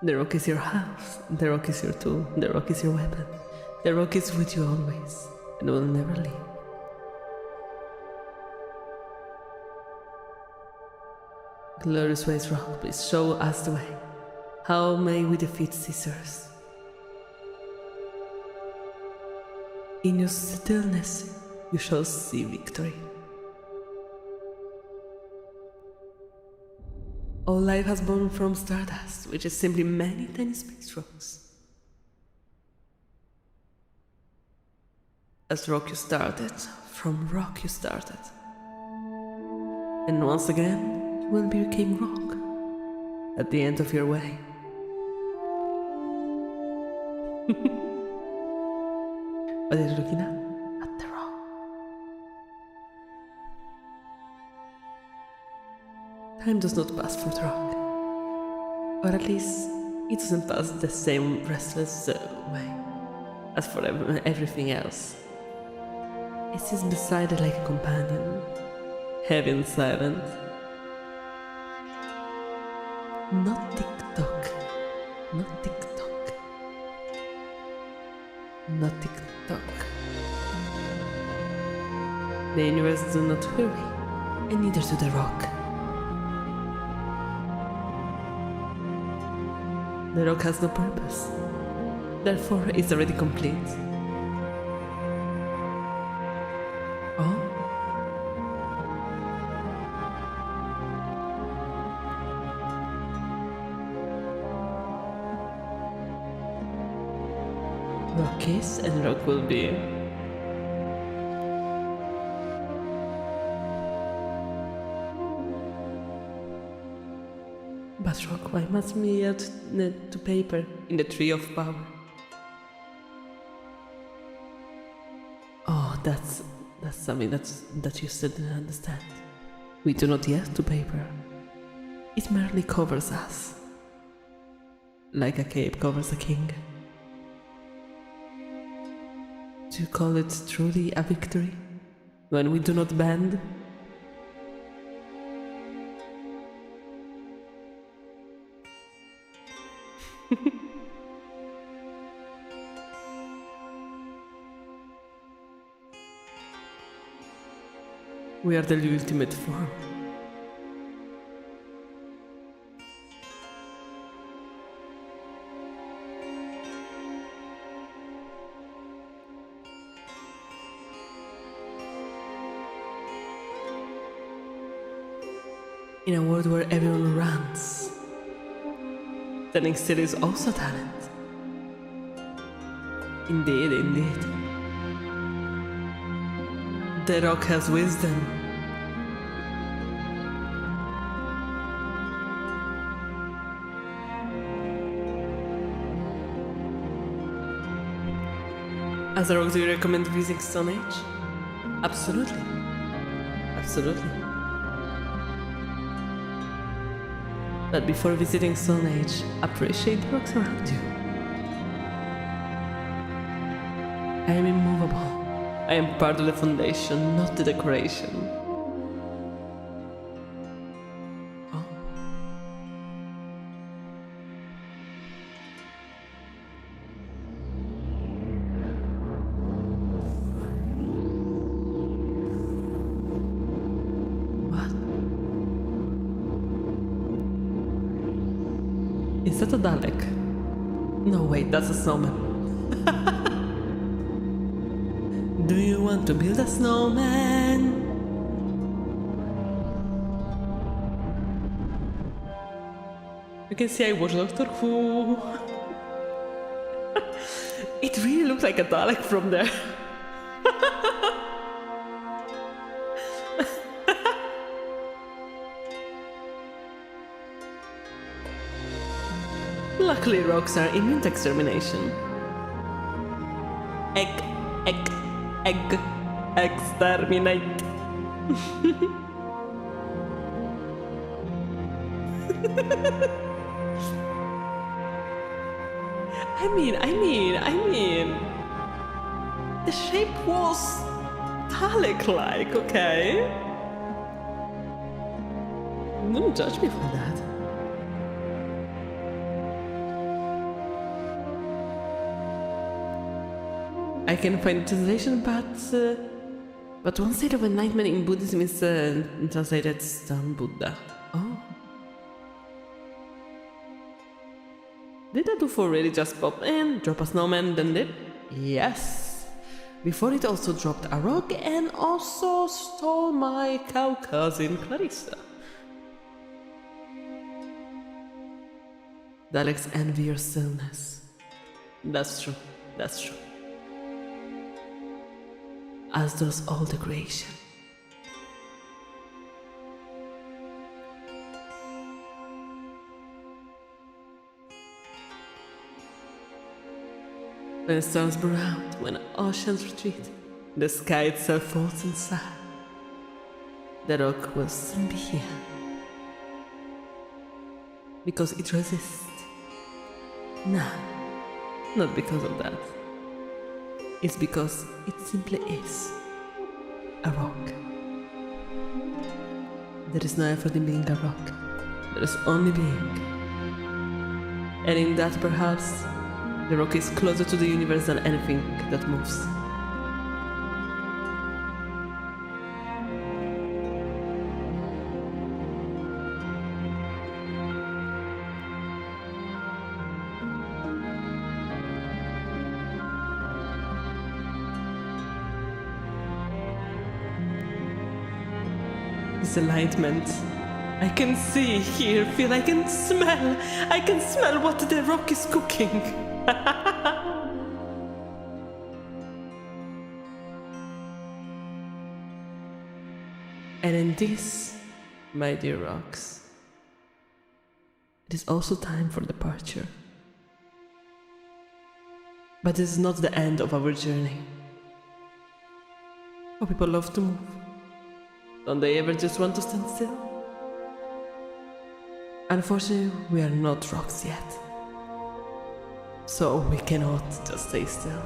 The rock is your house, the rock is your tool, the rock is your weapon. The rock is with you always and will never leave. Glorious ways, rock, please show us the way. How may we defeat Caesars? In your stillness, you shall see victory. All life has born from stardust, which is simply many tiny space rocks. As rock you started, from rock you started. And once again, you will become rock at the end of your way. What are you looking at the rock? Time does not pass for the rock. Or at least, it doesn't pass the same restless way as for everything else. It sits beside it like a companion, heavy and silent. Not tick-tock, not tick-tock, not tick-tock. The universe do not hurry, and neither do the rock. The rock has no purpose, therefore it's already complete. Oh? Rock is and rock will be. But rock, why must we add to paper in the tree of power? that's something that you still didn't understand. We do not yet to paper. It merely covers us, like a cape covers a king. Do you call it truly a victory when we do not bend? We are the ultimate form. In a world where everyone runs, standing still is also talent. Indeed, indeed. The rock has wisdom. As a rock, do you recommend visiting Stone Age? Absolutely. Absolutely. But before visiting Stone Age, appreciate the rocks around you. I am immovable. I am part of the foundation, not the decoration. Oh. What? Is that a Dalek? No, wait, that's a snowman. Do you want to build a snowman? You can see I watch Doctor Who. It really looks like a Dalek from there. Luckily, rocks are immune to extermination. Exterminate. I mean, the shape was Dalek-like, okay? Don't judge me for that. I can find translation, but one state of enlightenment in Buddhism is translated Stone Buddha. Oh. Did that UFO really just pop in, drop a snowman, then did? Yes. Before it also dropped a rock and also stole my cow cousin Clarissa. Daleks envy your stillness. That's true, that's true. As does all the creation. When stars burn out, when oceans retreat, the sky itself falls inside. The rock will soon be here. Because it resists. No, not because of that. It's because it simply is a rock. There is no effort in being a rock. There is only being. And in that, perhaps, the rock is closer to the universe than anything that moves. This enlightenment. I can see, hear, feel, I can smell. I can smell what the rock is cooking. And in this, my dear rocks, it is also time for departure. But this is not the end of our journey. Oh, people love to move. Don't they ever just want to stand still? Unfortunately, we are not rocks yet. So we cannot just stay still.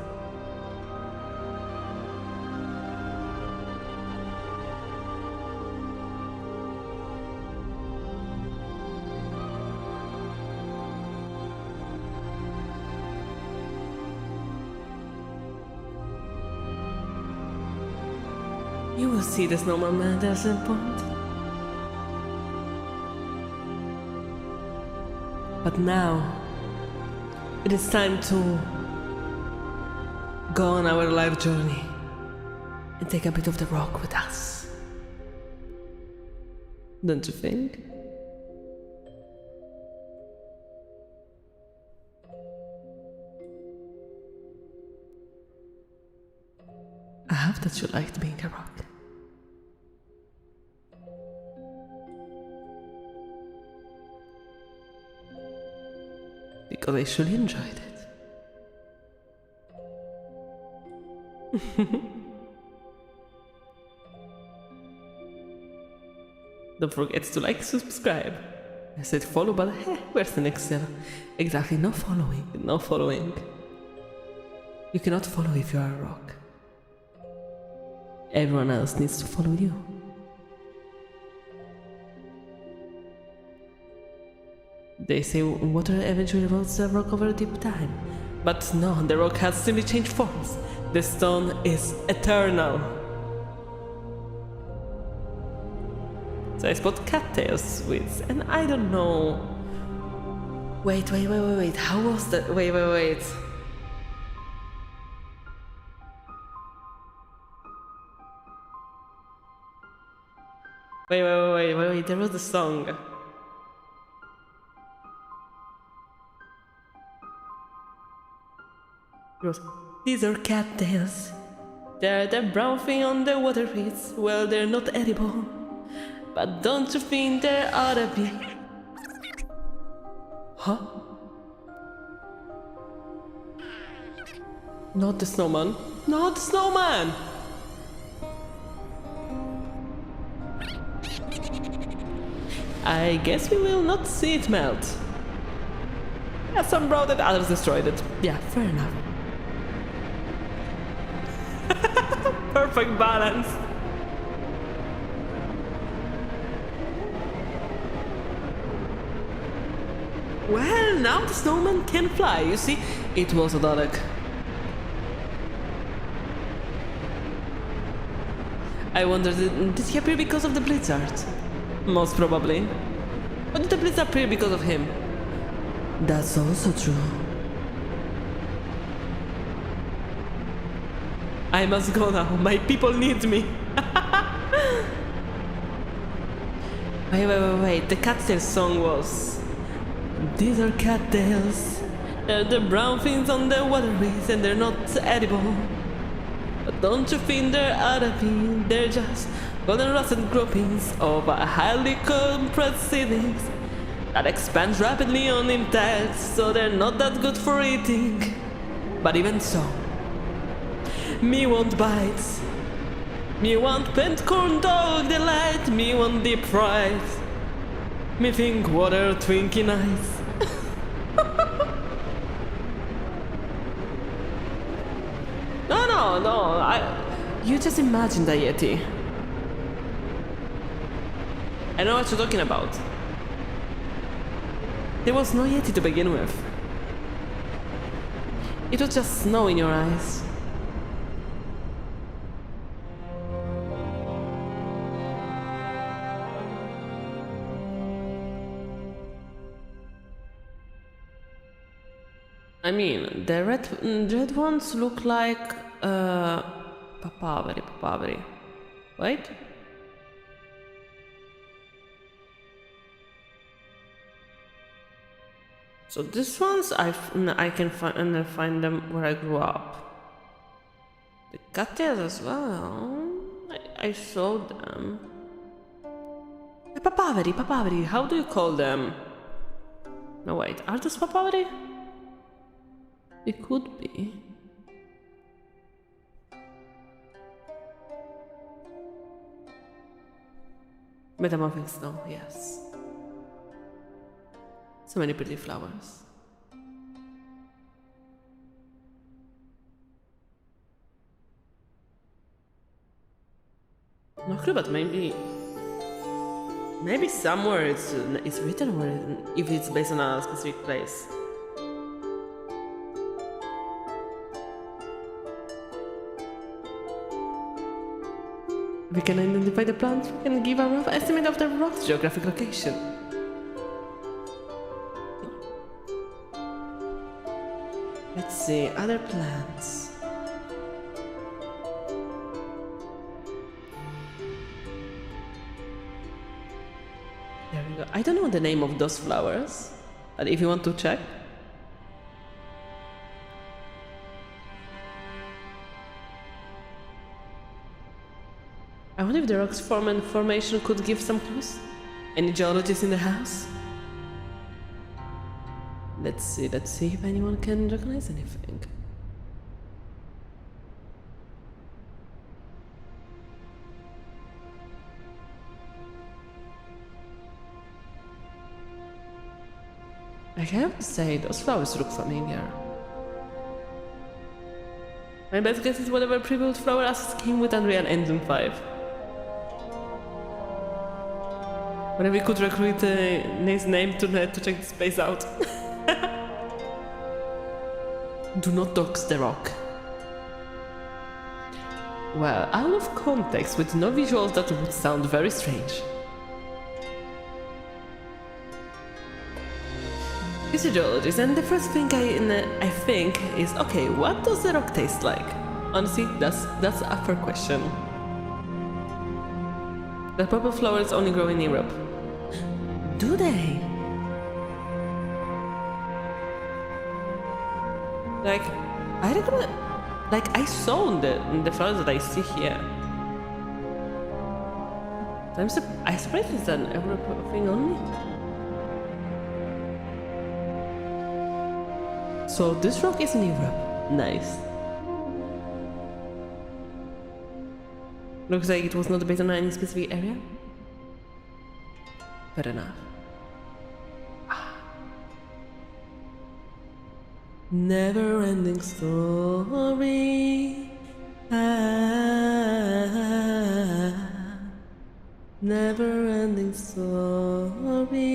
You will see the snowman man at some point. But now, it is time to go on our life journey and take a bit of the rock with us. Don't you think? I hope that you liked being a rock. Because I surely enjoyed it. Don't forget to like, subscribe. I said follow, but where's the next step? Exactly, no following, no following. You cannot follow if you are a rock. Everyone else needs to follow you. They say water eventually erodes the rock over deep time. But no, the rock has simply changed forms. The stone is eternal. So I spot cattails with, and I don't know. Wait, how was that? Wait. Wait, there was the song. It was, these are cattails. They're the brown thing on the water reeds. Well, they're not edible. But don't you think there ought to be? Huh? Not the snowman. Not the snowman! I guess we will not see it melt. Yeah, some brought it, others destroyed it. Yeah, fair enough. Perfect balance. Well, now the snowman can fly, you see? It was a Dalek. I wonder, did he appear because of the blizzard? Most probably. Or did the blizzard appear because of him? That's also true. I must go now, my people need me. Wait, the cattail song was... These are cattails. They're the brown things on the waterways and they're not edible. But don't you think they're out of it? They're just golden rusted groupings of a highly compressed seedlings that expand rapidly on impact, so they're not that good for eating. But even so, me want bites. Me want bent corn dog delight. Me want deep fries. Me think water Twinkie nice. No, you just imagine the Yeti. I know what you're talking about. There was no Yeti to begin with. It was just snow in your eyes. I mean, the red ones look like papaveri. Wait. So these ones I can find them where I grew up. The cattails as well. I saw them. The papaveri. How do you call them? No wait, are those papaveri? It could be. Metamorphic snow, yes. So many pretty flowers. No clue, but maybe somewhere it's written where if it's based on a specific place. We can identify the plant, we can give a rough estimate of the rock's geographic location. Let's see, other plants. There we go. I don't know the name of those flowers, but if you want to check. I wonder if the rock's form and formation could give some clues? Any geologists in the house? Let's see if anyone can recognize anything. I have to say, those flowers look familiar. My best guess is whatever pre-built flower assets came with Unreal Engine 5. When we could recruit his name to check the space out. Do not dox the rock. Well, out of context, with no visuals, that would sound very strange. He's a geologist, and the first thing I think is, okay, what does the rock taste like? Honestly, that's a fair question. The purple flowers only grow in Europe. Do they? Like, I recommend. Like, I saw the flowers that I see here. I surprised it's an Europe thing only. So this rock is in Europe. Nice. Looks like it was not based on any specific area. Fair enough. Never ending story. Never ending story.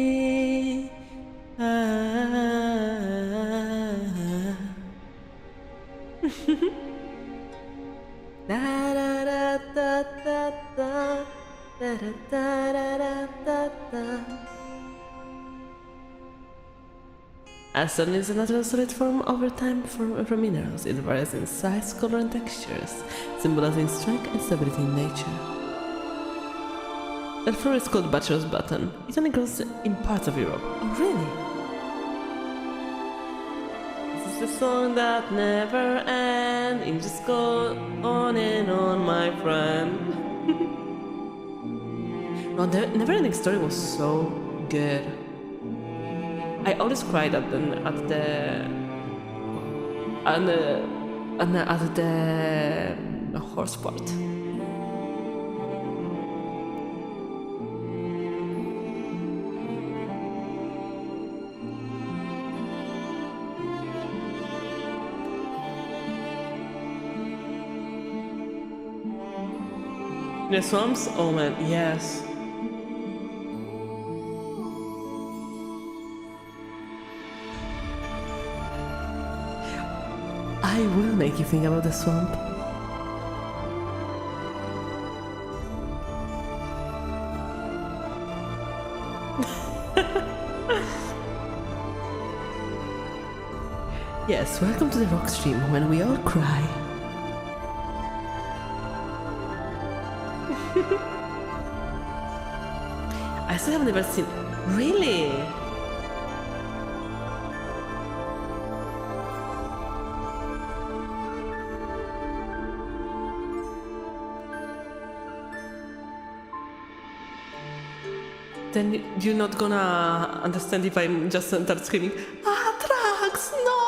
Da da da da da da da da da da da. Acetone is a natural solid form over time from minerals. It varies in size, color, and textures, symbolizing strength and stability in nature. That flower is called bachelor's button. It only grows in parts of Europe. Oh, really? This is the song that never ends. It just goes on and on, my friend. No, the never-ending story was so good. I always cried at the horse part. The swamps? Oh man, yes. I will make you think about the swamp. Yes, welcome to the rock stream when we all cry. I still have never seen. Really? Then you're not gonna understand if I just start screaming, Trax, no!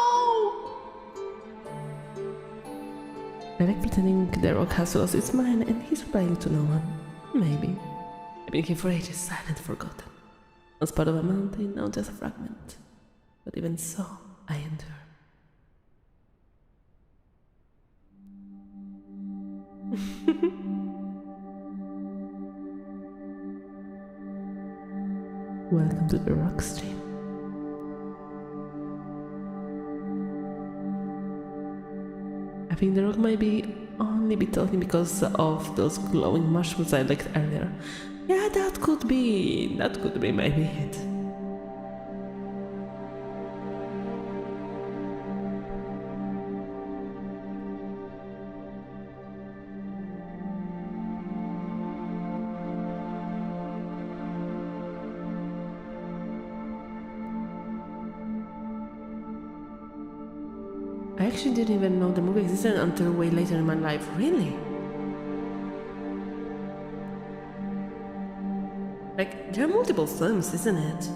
I like pretending the rock has lost its mind and he's replying to no one. Maybe. I've been here for ages, silent, forgotten. Once part of a mountain, now just a fragment. But even so, I endure. Welcome to the rock stream. I think the rock might only be talking because of those glowing mushrooms I liked earlier. Yeah, that could be maybe it. I actually didn't even know the movie existed until way later in my life. Really? Like, there are multiple films, isn't it?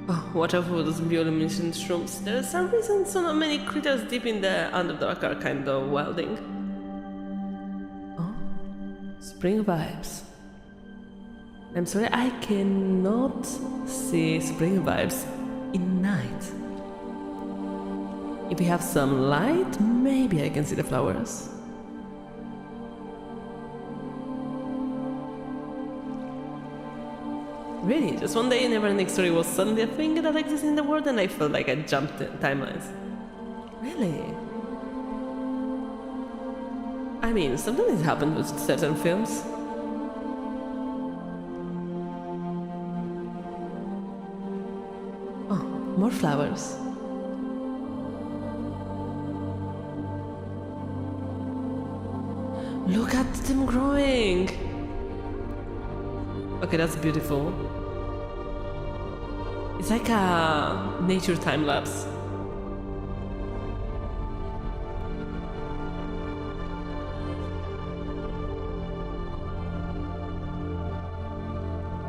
Oh, watch out for those bioluminescent shrooms. There are some reasons so not many critters deep in the Underdark are kind of wilding. Oh, spring vibes. I'm sorry, I cannot see spring vibes in night. If we have some light, maybe I can see the flowers. Really, just one day a never-ending story was suddenly a thing that exists in the world and I felt like I jumped timelines. Really? I mean, sometimes it happens with certain films. Oh, more flowers. Look at them growing! Okay, that's beautiful. It's like a nature time lapse.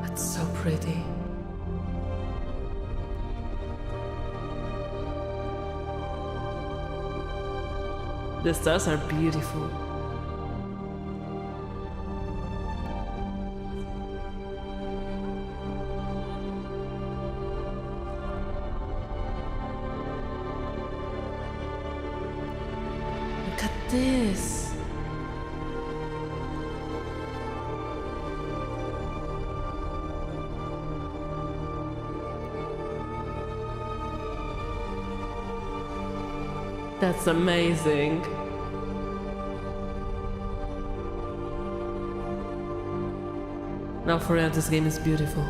That's so pretty. The stars are beautiful. Look at this. That's amazing. Now for real, this game is beautiful.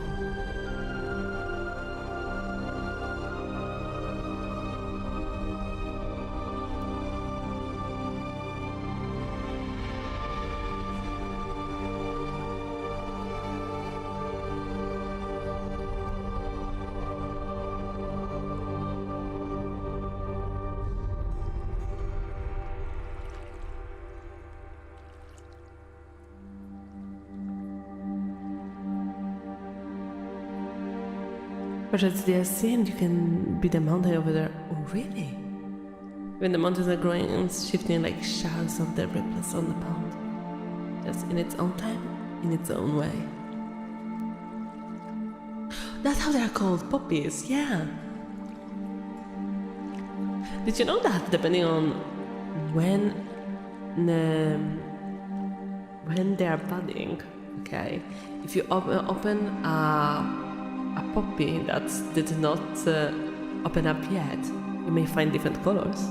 Perhaps the sea and you can be the mountain over there. Oh, really? When the mountains are growing and shifting like shells of the ripples on the pond. Just in its own time, in its own way. That's how they're called, poppies, yeah. Did you know that depending on when they are budding, okay, if you open a poppy that did not open up yet, you may find different colors.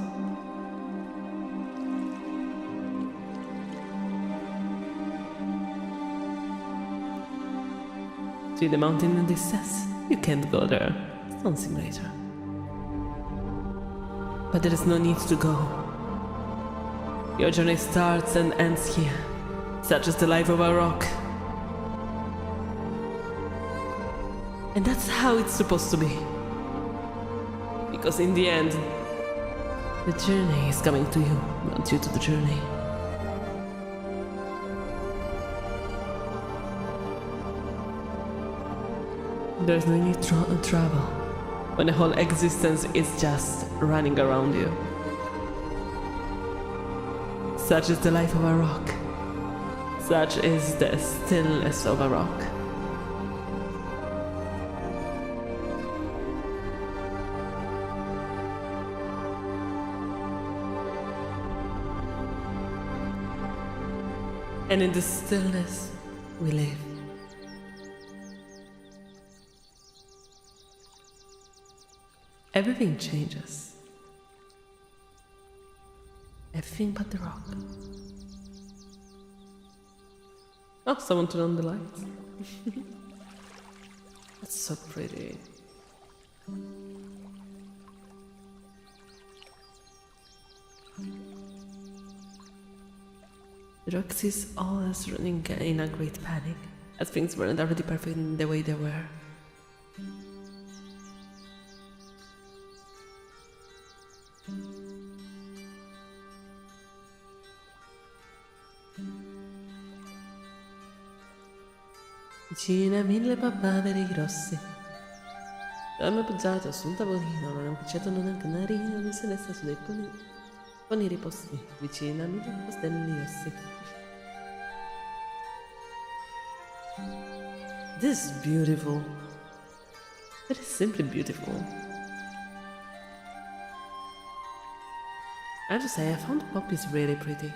See the mountain in distance? You can't go there. It's not simulator. But there is no need to go. Your journey starts and ends here, such as the life of a rock. And that's how it's supposed to be. Because in the end, the journey is coming to you, not you to the journey. There's no need to travel when the whole existence is just running around you. Such is the life of a rock. Such is the stillness of a rock. And in the stillness, we live. Everything changes. Everything but the rock. Oh, someone turned on the lights. That's so pretty. The rock sees all us running in a great panic, as things weren't already perfect in the way they were. Vicina mille papaveri grossi. Dorme appoggiato su un tavolino, non è un picciato, non è un canarino, lui se ne sta su dei poni riposti, vicina a mille postelli rossi. This is beautiful. It is simply beautiful. I have to say, I found the poppies really pretty.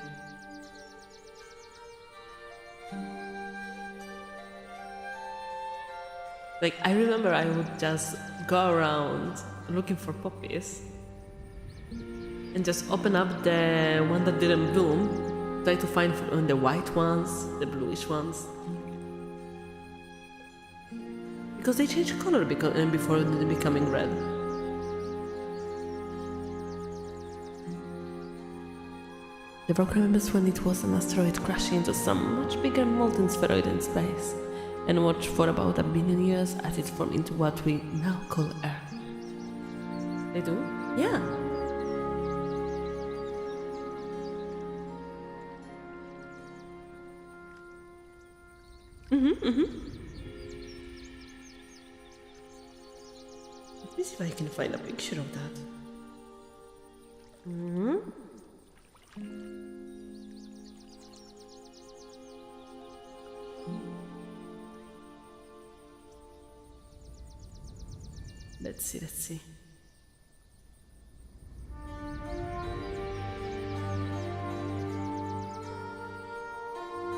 Like, I remember I would just go around looking for poppies and just open up the one that didn't bloom, try to find the white ones, the bluish ones. Because they change color before becoming red. The rock remembers when it was an asteroid crashing into some much bigger molten spheroid in space, and watched for about 1 billion years as it formed into what we now call Earth. They do? Yeah. Let me see if I can find a picture of that. Let's see.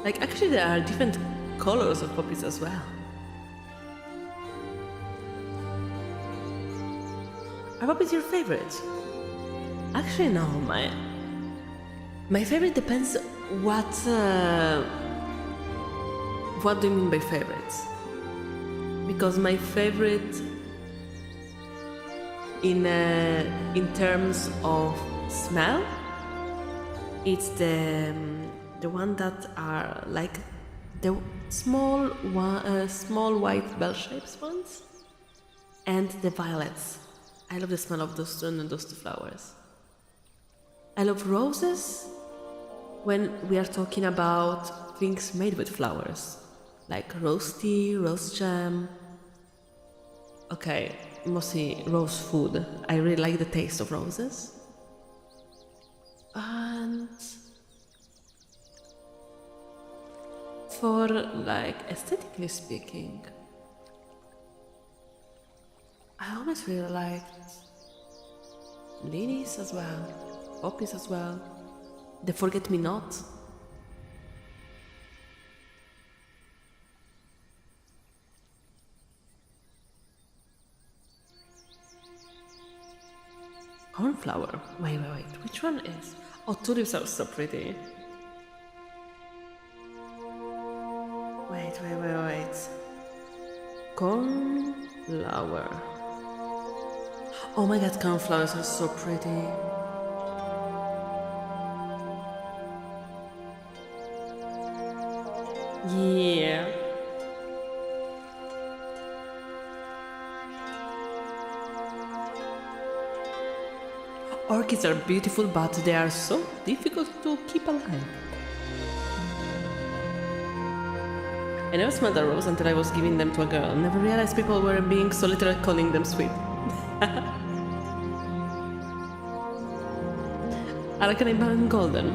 Like, actually there are different colors of poppies as well. Are poppies your favorite? Actually no, my favorite depends what do you mean by favorites? Because my favorite in terms of smell, it's the one that are like the small white bell-shaped ones, and the violets. I love the smell of those two flowers. I love roses when we are talking about things made with flowers, like rose tea, rose jam. Okay, mostly rose food. I really like the taste of roses. And for, like, aesthetically speaking, I always really liked lilies as well, poppies as well, the forget-me-not. Cornflower. Wait. Which one is? Oh, tulips are so pretty. Wait. Cornflower. Oh my god, cornflowers are so pretty. Yeah. Orchids are beautiful, but they are so difficult to keep alive. I never smelled a rose until I was giving them to a girl. Never realized people were being so literal calling them sweet. I reckon I'm golden.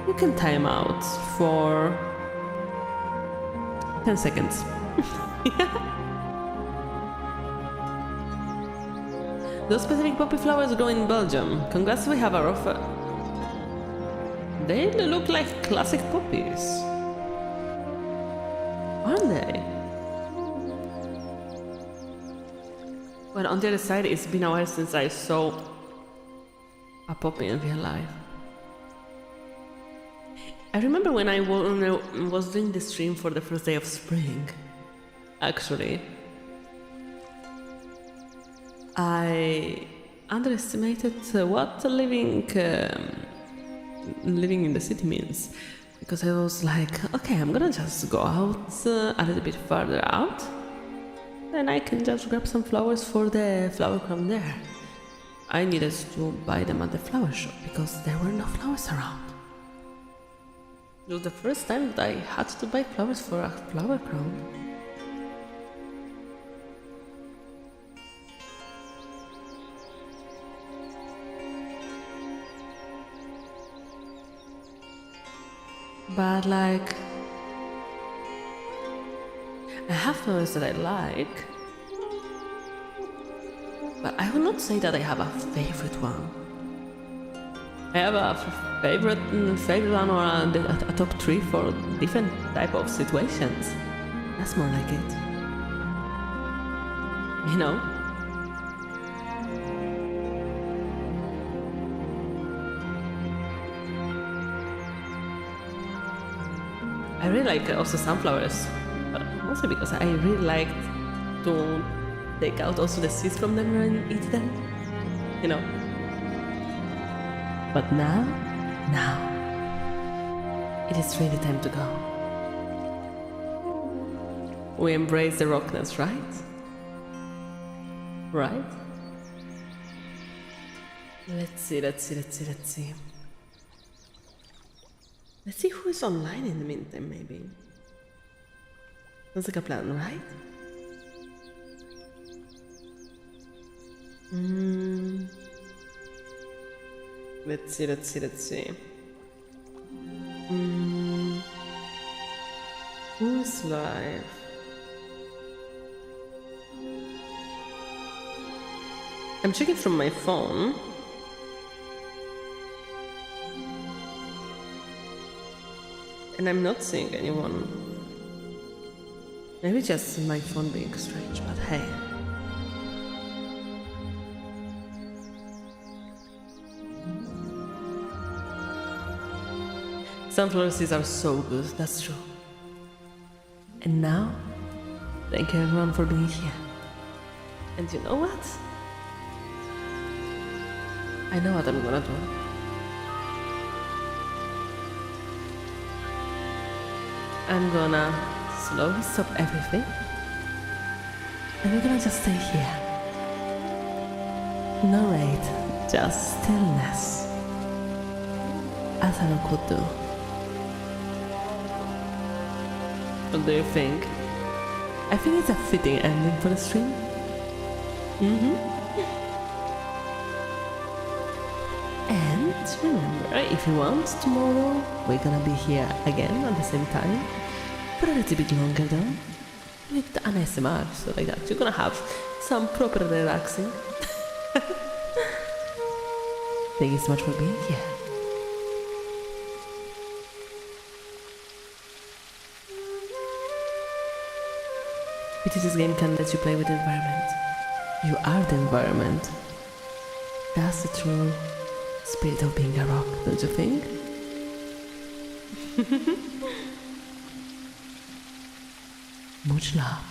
You can time out for 10 seconds. Those specific poppy flowers grow in Belgium. Congrats, we have our offer. They look like classic poppies. Aren't they? Well, on the other side, it's been a while since I saw a poppy in real life. I remember when I was doing the stream for the first day of spring, actually, I underestimated what living in the city means. Because I was like, okay, I'm gonna just go out a little bit further out, then I can just grab some flowers for the flower crown there. I needed to buy them at the flower shop because there were no flowers around. It was the first time that I had to buy flowers for a flower crown. But like, I have flowers that I like, but I would not say that I have a favorite one. I have a favorite one or a top 3 for different type of situations. That's more like it. You know? I really like also sunflowers, but also because I really like to take out also the seeds from them and eat them, you know. But now, it is really time to go. We embrace the rockness, right? Right? Let's see. Let's see who is online in the meantime, maybe. Sounds like a plan, right? Let's see. Who's live? I'm checking from my phone. And I'm not seeing anyone. Maybe just my phone being strange, but hey. Sunflower seeds are so good, that's true. And now, thank you everyone for being here. And you know what? I know what I'm gonna do. I'm gonna slowly stop everything. And we're gonna just stay here. Narrate just stillness. As I could do. What do you think? I think it's a fitting ending for the stream. And remember, if you want, tomorrow we're gonna be here again at the same time. For a little bit longer though. With an ASMR, so like that. You're gonna have some proper relaxing. Thank you so much for being here. This game can let you play with the environment. You are the environment. That's the true spirit of being a rock, don't you think? Much love.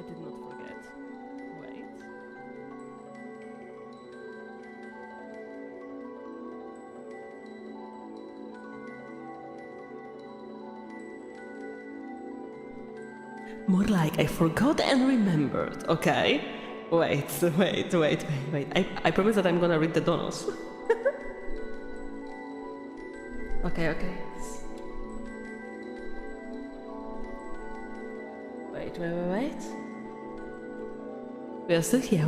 did not forget. Wait. More like I forgot and remembered, okay? Wait. I promise that I'm gonna read the donos. Okay. Wait. We are still here.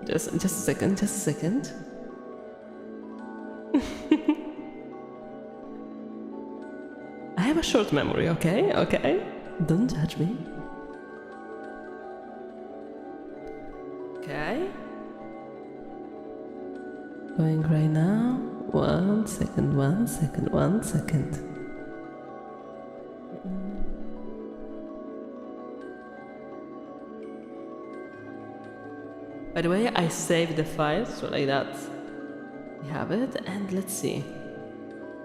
Just a second. I have a short memory, okay? Don't judge me. Okay. Going right now. 1 second. By the way, I saved the files, so like that. We have it, and let's see.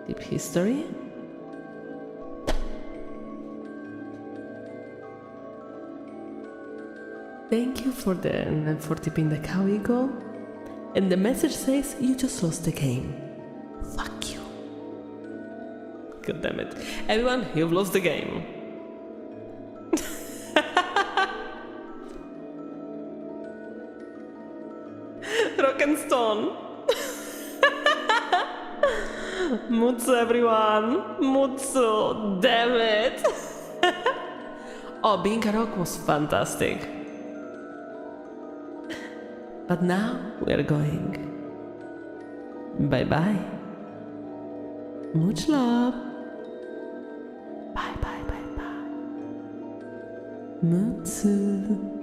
Deep history. Thank you for tipping the cow eagle. And the message says you just lost the game. Fuck you. God damn it. Everyone, you've lost the game. Rock and stone. Mutsu, everyone. Mutsu. Damn it. Oh, being a rock was fantastic. But now we're going. Bye. Much love. Bye. Mutsu.